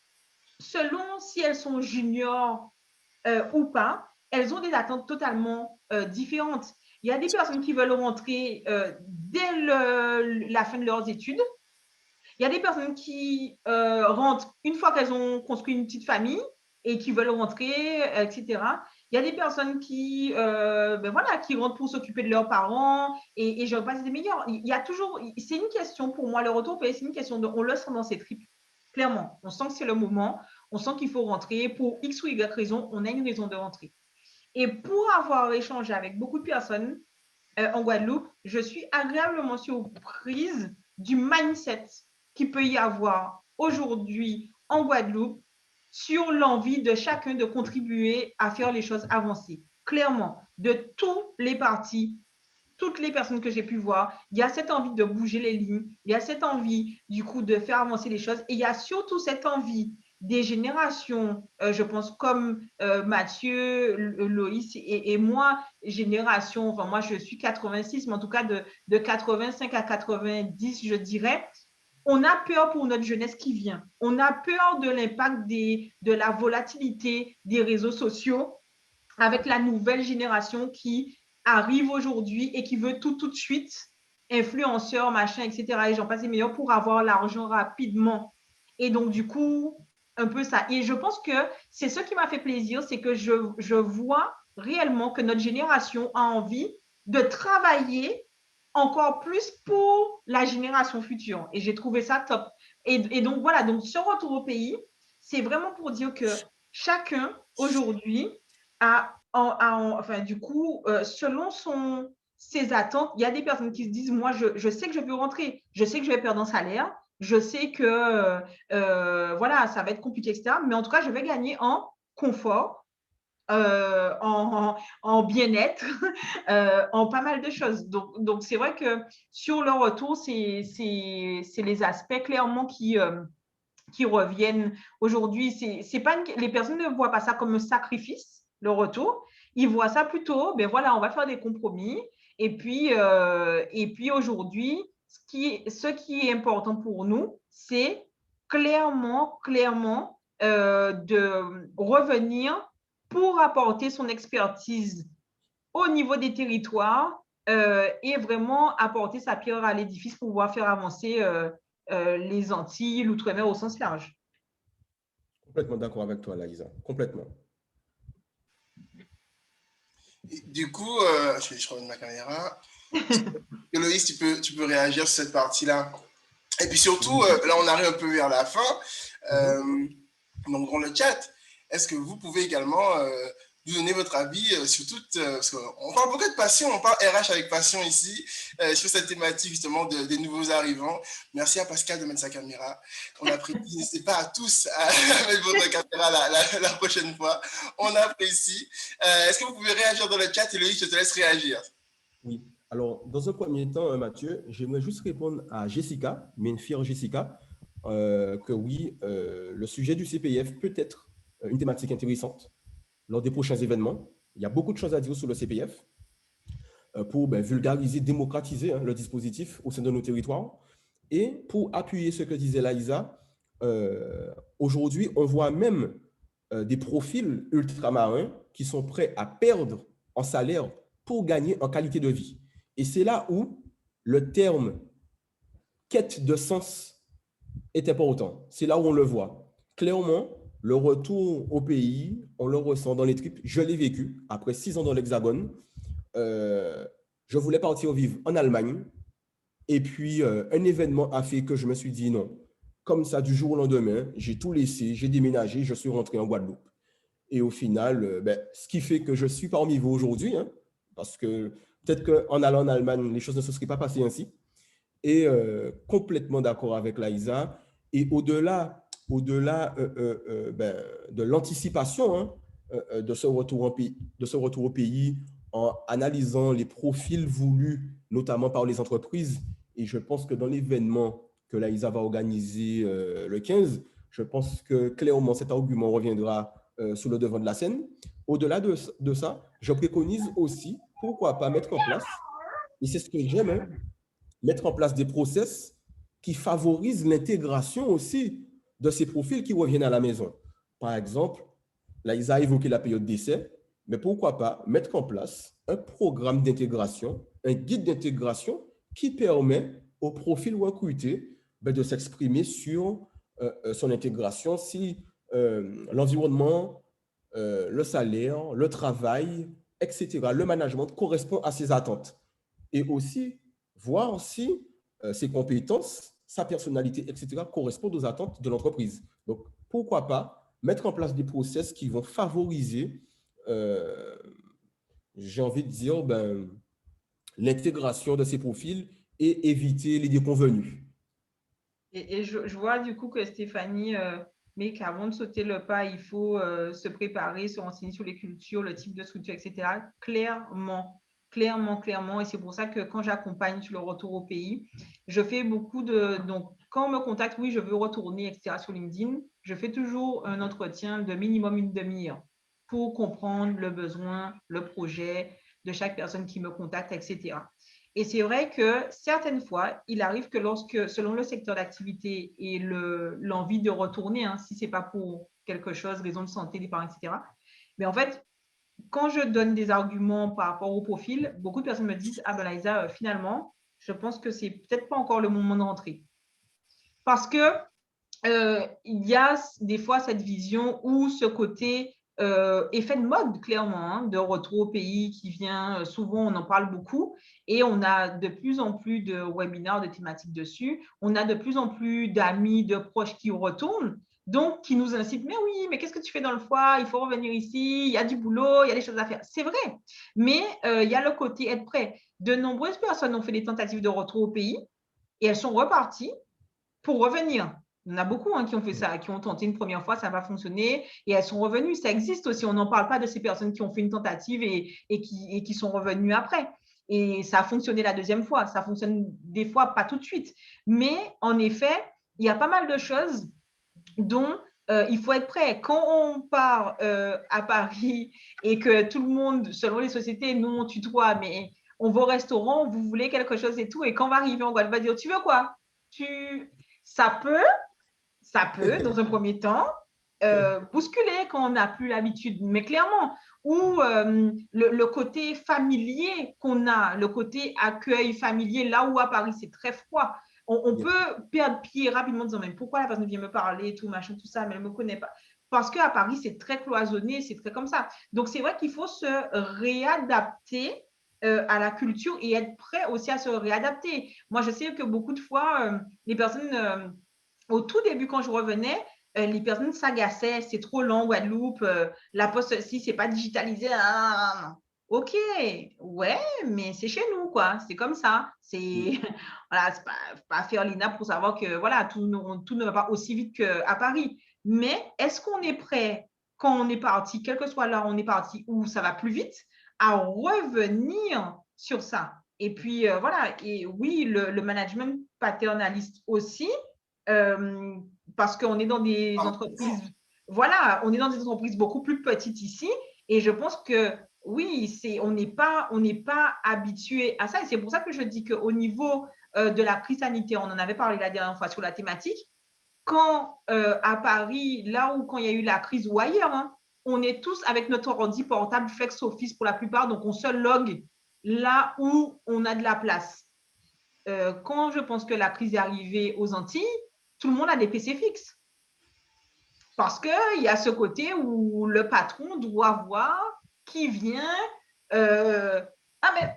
selon si elles sont juniors ou pas, elles ont des attentes totalement différentes. Il y a des personnes qui veulent rentrer dès la fin de leurs études. Il y a des personnes qui rentrent une fois qu'elles ont construit une petite famille et qui veulent rentrer, etc. Il y a des personnes qui, qui rentrent pour s'occuper de leurs parents et je passe des meilleurs. Il y a toujours, c'est une question pour moi, le retour au pays, c'est une question de, on le sent dans ses tripes. Clairement, on sent que c'est le moment, on sent qu'il faut rentrer pour X ou Y raison, on a une raison de rentrer. Et pour avoir échangé avec beaucoup de personnes en Guadeloupe, je suis agréablement surprise du mindset qu'il peut y avoir aujourd'hui en Guadeloupe sur l'envie de chacun de contribuer à faire les choses avancer. Clairement, de tous les partis, toutes les personnes que j'ai pu voir, il y a cette envie de bouger les lignes, il y a cette envie du coup de faire avancer les choses et il y a surtout cette envie des générations, je pense comme Mathieu, Loïs et moi, génération, enfin moi je suis 86, mais en tout cas de 85 à 90, je dirais, on a peur pour notre jeunesse qui vient. On a peur de l'impact de la volatilité des réseaux sociaux avec la nouvelle génération qui arrive aujourd'hui et qui veut tout de suite, influenceurs, machin, etc. Et j'en passe les meilleurs pour avoir l'argent rapidement. Et donc, du coup, un peu ça. Et je pense que c'est ce qui m'a fait plaisir, c'est que je vois réellement que notre génération a envie de travailler encore plus pour la génération future. Et j'ai trouvé ça top. Et donc, voilà, donc ce retour au pays, c'est vraiment pour dire que chacun, aujourd'hui, enfin, du coup, selon ses attentes, il y a des personnes qui se disent, moi, je sais que je veux rentrer, je sais que je vais perdre un salaire, je sais que voilà, ça va être compliqué, etc. Mais en tout cas, je vais gagner en confort, en bien-être, en pas mal de choses. Donc c'est vrai que sur le retour, c'est les aspects clairement qui reviennent aujourd'hui. C'est pas les personnes ne voient pas ça comme un sacrifice, le retour. Ils voient ça plutôt, ben voilà, on va faire des compromis. Et puis aujourd'hui, ce qui est important pour nous, c'est clairement de revenir pour apporter son expertise au niveau des territoires et vraiment apporter sa pierre à l'édifice pour pouvoir faire avancer les Antilles, l'outre-mer au sens large.
Complètement d'accord avec toi, Laïsa. Complètement.
Du coup, je remets ma caméra. Loïs, tu peux réagir sur cette partie-là. Et puis surtout, là, on arrive un peu vers la fin. Donc, dans le chat, est-ce que vous pouvez également nous donner votre avis sur toute... parce qu'on parle beaucoup de passion, on parle RH avec passion ici, sur cette thématique justement des nouveaux arrivants. Merci à Pascal de mettre sa caméra. On apprécie. N'hésitez pas à tous à mettre votre caméra la prochaine fois. On apprécie. Est-ce que vous pouvez réagir dans le chat? Et Loïc, je te laisse réagir.
Oui. Alors, dans un premier temps, Mathieu, j'aimerais juste répondre à Jessica, mais fière Jessica, que oui, le sujet du CPF peut être une thématique intéressante lors des prochains événements. Il y a beaucoup de choses à dire sur le CPF pour vulgariser, démocratiser le dispositif au sein de nos territoires. Et pour appuyer ce que disait Laïsa, aujourd'hui, on voit même des profils ultramarins qui sont prêts à perdre en salaire pour gagner en qualité de vie. Et c'est là où le terme quête de sens est important. C'est là où on le voit. Clairement, le retour au pays, on le ressent dans les tripes. Je l'ai vécu après 6 ans dans l'Hexagone. Je voulais partir vivre en Allemagne. Et puis, un événement a fait que je me suis dit non. Comme ça, du jour au lendemain, j'ai tout laissé, j'ai déménagé, je suis rentré en Guadeloupe. Et au final, ce qui fait que je suis parmi vous aujourd'hui, hein, parce que peut-être qu'en allant en Allemagne, les choses ne se seraient pas passées ainsi. Et complètement d'accord avec Laïsa. Et au-delà de l'anticipation de ce retour au pays, en analysant les profils voulus, notamment par les entreprises, et je pense que dans l'événement que Laïsa va organiser le 15, je pense que clairement cet argument reviendra sur le devant de la scène. Au-delà de ça, je préconise aussi, pourquoi pas mettre en place, et c'est ce que j'aime, mettre en place des process qui favorisent l'intégration aussi de ces profils qui reviennent à la maison. Par exemple, Laïsa a évoqué la période d'essai. mais pourquoi pas mettre en place un programme d'intégration, un guide d'intégration qui permet au profil recruté de s'exprimer sur son intégration si l'environnement, le salaire, le travail, etc., le management correspond à ses attentes. Et aussi voir si ses compétences, sa personnalité, etc., correspondent aux attentes de l'entreprise. Donc, pourquoi pas mettre en place des process qui vont favoriser, j'ai envie de dire, l'intégration de ces profils et éviter les déconvenus.
Et je vois du coup que Stéphanie, mais qu'avant de sauter le pas, il faut se préparer, se renseigner sur les cultures, le type de structure, etc. Clairement. Et c'est pour ça que quand j'accompagne sur le retour au pays, je fais beaucoup de… Donc, quand on me contacte, oui, je veux retourner, etc. sur LinkedIn, je fais toujours un entretien de minimum une demi-heure pour comprendre le besoin, le projet de chaque personne qui me contacte, etc. Et c'est vrai que certaines fois, il arrive que lorsque, selon le secteur d'activité et l'envie de retourner, si ce n'est pas pour quelque chose, raison de santé, des parents, etc., mais en fait, quand je donne des arguments par rapport au profil, beaucoup de personnes me disent « Ah ben Laïsa, finalement, je pense que c'est peut-être pas encore le moment de rentrer. » Parce que il y a des fois cette vision ou ce côté effet de mode, clairement, de retour au pays qui vient. Souvent, on en parle beaucoup et on a de plus en plus de webinaires, de thématiques dessus. On a de plus en plus d'amis, de proches qui retournent, donc qui nous incitent. Mais oui, mais qu'est-ce que tu fais dans le foie? Il faut revenir ici, il y a du boulot, il y a des choses à faire. C'est vrai, mais il y a le côté être prêt. De nombreuses personnes ont fait des tentatives de retour au pays et elles sont reparties pour revenir. Il y en a beaucoup qui ont fait ça, qui ont tenté une première fois, ça n'a pas fonctionné et elles sont revenues. Ça existe aussi. On n'en parle pas de ces personnes qui ont fait une tentative et qui sont revenues après. Et ça a fonctionné la deuxième fois. Ça fonctionne des fois pas tout de suite. Mais en effet, il y a pas mal de choses dont il faut être prêt. Quand on part à Paris et que tout le monde, selon les sociétés, nous on tutoie, mais on va au restaurant, vous voulez quelque chose et tout. Et quand on va arriver en Guadeloupe, on va dire, tu veux quoi? Ça peut, dans un premier temps, bousculer quand on n'a plus l'habitude, mais clairement, ou le côté familier qu'on a, le côté accueil familier, là où à Paris, c'est très froid. On peut perdre pied rapidement en disant, mais pourquoi la personne vient me parler, tout machin, tout ça, mais elle ne me connaît pas. Parce qu'à Paris, c'est très cloisonné, c'est très comme ça. Donc, c'est vrai qu'il faut se réadapter à la culture et être prêt aussi à se réadapter. Moi, je sais que beaucoup de fois, les personnes, au tout début, quand je revenais, les personnes s'agaçaient, c'est trop long, Guadeloupe, la poste, si c'est pas digitalisé, ok, ouais, mais c'est chez nous, quoi, c'est comme ça. C'est voilà, c'est pas faire l'INA pour savoir que voilà, tout ne va pas aussi vite qu'à Paris. Mais est-ce qu'on est prêt, quand on est parti, quel que soit là où on est parti, où ça va plus vite, à revenir sur ça? Et puis voilà, et oui, le management paternaliste aussi, parce qu'on est dans des entreprises, voilà, on est dans des entreprises beaucoup plus petites ici, et je pense que oui, on n'est pas habitué à ça, et c'est pour ça que je dis qu'au niveau de la crise sanitaire, on en avait parlé la dernière fois sur la thématique, quand à Paris, là où quand il y a eu la crise ou ailleurs, on est tous avec notre ordi portable flex office pour la plupart, donc on se log là où on a de la place. Quand je pense que la crise est arrivée aux Antilles, tout le monde a des PC fixes. Parce qu'il y a ce côté où le patron doit voir qui vient. Ah, mais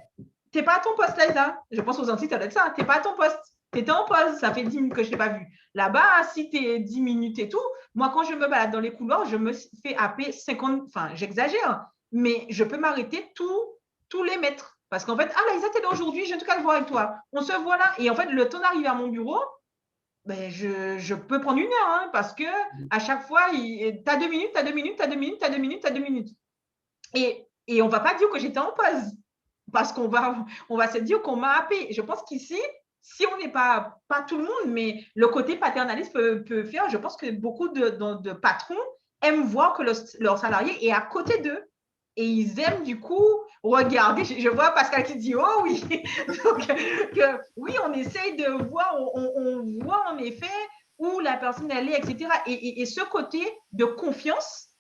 t'es pas à ton poste, Laïsa. Je pense aux Antilles, ça doit être ça. T'es pas à ton poste. T'étais en pause. Ça fait 10 minutes que je ne t'ai pas vu. Là-bas, si t'es 10 minutes et tout, moi, quand je me balade dans les couloirs, je me fais happer 50. Enfin, j'exagère, mais je peux m'arrêter tous les mètres. Parce qu'en fait, ah, Laïsa, t'es là aujourd'hui, j'ai en tout cas le voir avec toi. On se voit là. Et en fait, le temps d'arriver à mon bureau, ben, je peux prendre 1 heure parce que à chaque fois, tu as 2 minutes, tu as 2 minutes, tu as 2 minutes, tu as 2 minutes, tu as 2 minutes. Et on ne va pas dire que j'étais en pause parce qu'on va se dire qu'on m'a happé. Je pense qu'ici, si on n'est pas tout le monde, mais le côté paternaliste peut faire, je pense que beaucoup de patrons aiment voir que leur salarié est à côté d'eux. Et ils aiment du coup regarder. Je vois Pascal qui dit « Oh oui !» Donc, oui, on essaye de voir, on voit en effet où la personne elle est, etc. Et ce côté de confiance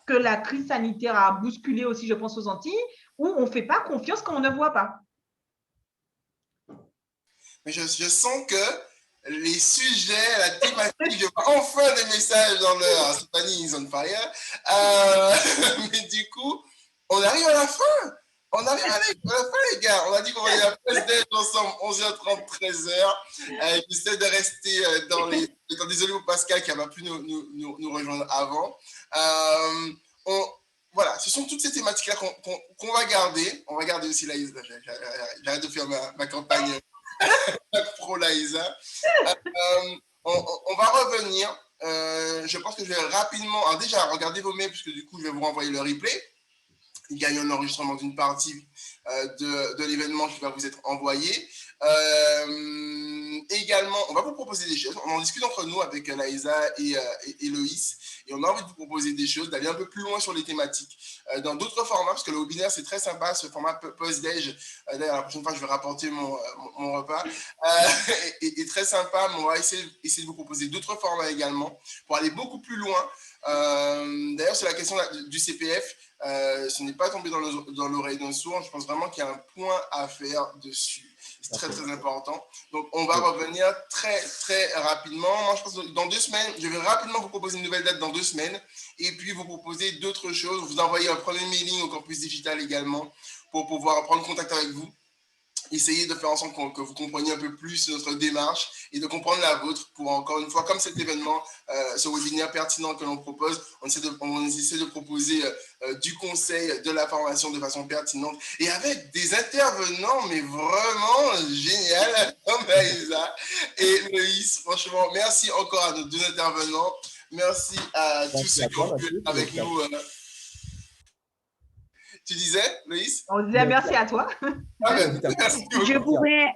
que la crise sanitaire a bousculé aussi, je pense, aux Antilles, où on ne fait pas confiance quand on ne voit pas.
Mais je sens que les sujets, la thématique, je vois enfin des messages dans leur Stéphanie is on fire. Mais du coup, on arrive à la fin. On arrive à la fin, les gars. On a dit qu'on va aller à la pause déj ensemble, 11h30, 13h. J'essaie de rester dans les. Désolé pour Pascal qui n'a pas pu nous rejoindre avant. Voilà, ce sont toutes ces thématiques-là qu'on va garder. On va garder aussi la. J'arrête de faire ma campagne pro Laïsa. On va revenir. Je pense que je vais rapidement. Alors déjà, regardez vos mails, puisque du coup, je vais vous renvoyer le replay. Il gagne un enregistrement d'une partie de l'événement qui va vous être envoyé. Également, on va vous proposer des choses. On en discute entre nous avec Laïsa et Loïs. Et on a envie de vous proposer des choses, d'aller un peu plus loin sur les thématiques, dans d'autres formats, parce que le webinaire, c'est très sympa, ce format post-déj. D'ailleurs, la prochaine fois, je vais rapporter mon repas. Et très sympa, mais on va essayer de vous proposer d'autres formats également, pour aller beaucoup plus loin. D'ailleurs, sur la question du CPF, ce n'est pas tombé dans l'oreille d'un sourd. Je pense vraiment qu'il y a un point à faire dessus. C'est très, très important. Donc, on va revenir très, très rapidement. Moi, je pense que dans 2 semaines, je vais rapidement vous proposer une nouvelle date dans 2 semaines et puis vous proposer d'autres choses. Vous envoyer un premier mailing au campus digital également pour pouvoir prendre contact avec vous. Essayer de faire en sorte que vous compreniez un peu plus notre démarche et de comprendre la vôtre pour, encore une fois, comme cet événement, ce webinaire pertinent que l'on propose, on essaie de proposer du conseil, de la formation de façon pertinente et avec des intervenants, mais vraiment génial, comme Aïsa et Loïs. Franchement, merci encore à nos 2 intervenants. Merci à tous ceux qui ont pu être avec nous. Tu disais, Loïs?
On disait merci à toi.
Ah ben, merci beaucoup.
Je pourrais,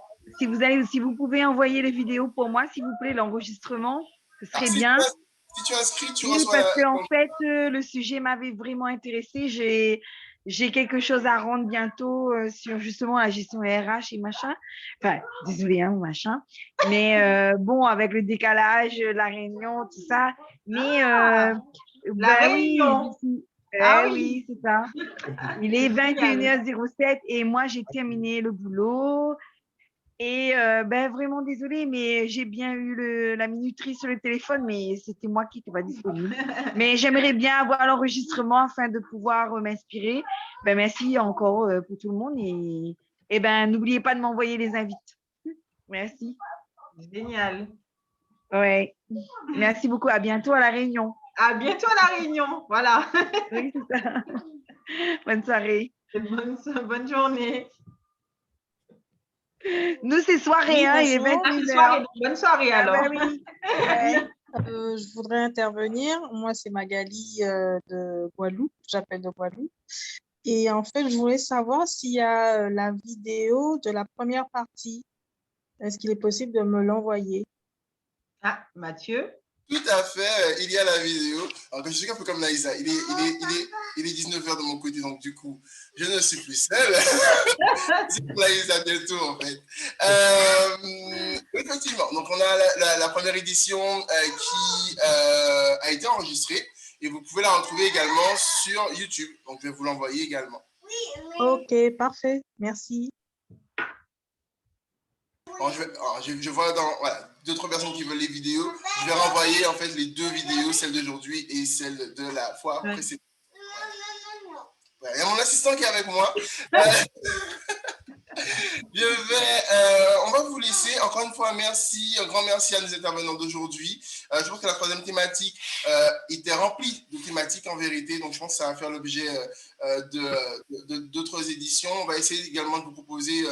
si vous pouvez envoyer les vidéos pour moi, s'il vous plaît, l'enregistrement, ce serait bien.
Si tu inscris, tu
oui,
reçois
parce qu'en fait, le sujet m'avait vraiment intéressé. J'ai quelque chose à rendre bientôt sur justement la gestion RH et machin. Enfin, désolé, hein, machin. Mais bon, avec le décalage, la réunion, tout ça. Mais
la réunion.
Oui,
Ah
oui, c'est ça. Il est 21h07 et moi, j'ai terminé le boulot. Et vraiment désolée, mais j'ai bien eu la minuterie sur le téléphone, mais c'était moi qui n'étais pas disponible. Mais j'aimerais bien avoir l'enregistrement afin de pouvoir m'inspirer. Merci encore pour tout le monde et n'oubliez pas de m'envoyer les invites. Merci.
Génial.
Ouais. Merci beaucoup. À bientôt à la réunion.
À bientôt à la réunion. Voilà.
Oui, c'est ça. Bonne soirée.
Bonne journée.
Nous, c'est soirée,
oui,
hein, il est 21h.
Bonne soirée alors.
Oui.
Je voudrais intervenir. Moi, c'est Magali de Guadeloupe. J'appelle de Guadeloupe. Et en fait, je voulais savoir s'il y a la vidéo de la première partie. Est-ce qu'il est possible de me l'envoyer?
Ah, Mathieu.
Tout à fait, il y a la vidéo. Alors, je suis un peu comme Naïsa, il est 19h de mon côté, donc du coup, je ne suis plus seul. C'est Naïsa bientôt, en fait. Effectivement, donc on a la première édition qui a été enregistrée et vous pouvez la retrouver également sur YouTube. Donc, je vais vous l'envoyer également.
Ok, parfait, merci.
Alors, je vois voilà, 2-3 personnes qui veulent les vidéos. Je vais renvoyer en fait les 2 vidéos, celle d'aujourd'hui et celle de la fois précédente. Il y a mon assistant qui est avec moi. On va vous laisser. Encore une fois, un grand merci à nos intervenants d'aujourd'hui. Je pense que la 3e thématique était remplie de thématiques en vérité, donc je pense que ça va faire l'objet d'autres éditions. On va essayer également de vous proposer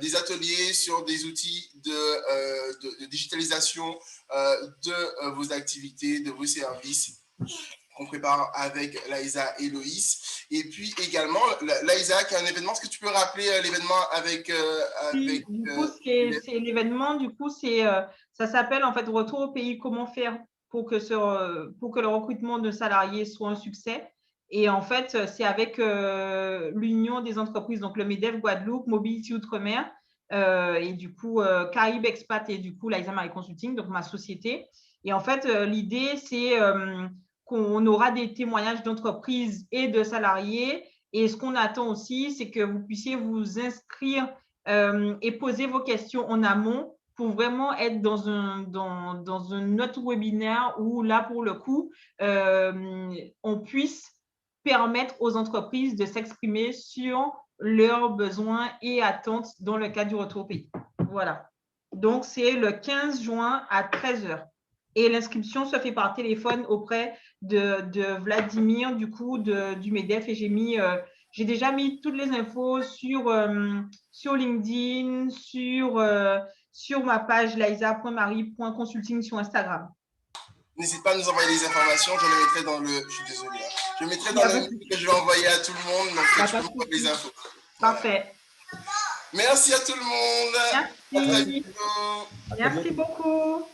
des ateliers sur des outils de digitalisation de vos activités, de vos services qu'on prépare avec Laïsa et Loïs. Et puis également, Laïsa, qui a un événement, est-ce que tu peux rappeler l'événement avec…
Oui, du coup, c'est l'événement, du coup, ça s'appelle en fait « Retour au pays, comment faire pour que le recrutement de salariés soit un succès ». Et en fait, c'est avec l'Union des entreprises, donc le MEDEF Guadeloupe, Mobility Outre-mer, et du coup, Caraïbes Expat et du coup, Laïsa Marie Consulting, donc ma société. Et en fait, l'idée, c'est qu'on aura des témoignages d'entreprises et de salariés. Et ce qu'on attend aussi, c'est que vous puissiez vous inscrire et poser vos questions en amont pour vraiment être dans un autre webinaire où là, pour le coup, on puisse permettre aux entreprises de s'exprimer sur leurs besoins et attentes dans le cadre du retour au pays. Voilà. Donc, c'est le 15 juin à 13 h. Et l'inscription se fait par téléphone auprès de Vladimir, du coup, du MEDEF. Et j'ai déjà mis toutes les infos sur LinkedIn, sur ma page laïsa.marie.consulting sur Instagram.
N'hésite pas à nous envoyer des informations, je les mettrai dans le… Je suis désolé. Je les mettrai dans le mail que je vais envoyer à tout le monde, donc tu peux prendre les infos.
Parfait.
Merci à tout le monde.
Merci. Merci beaucoup.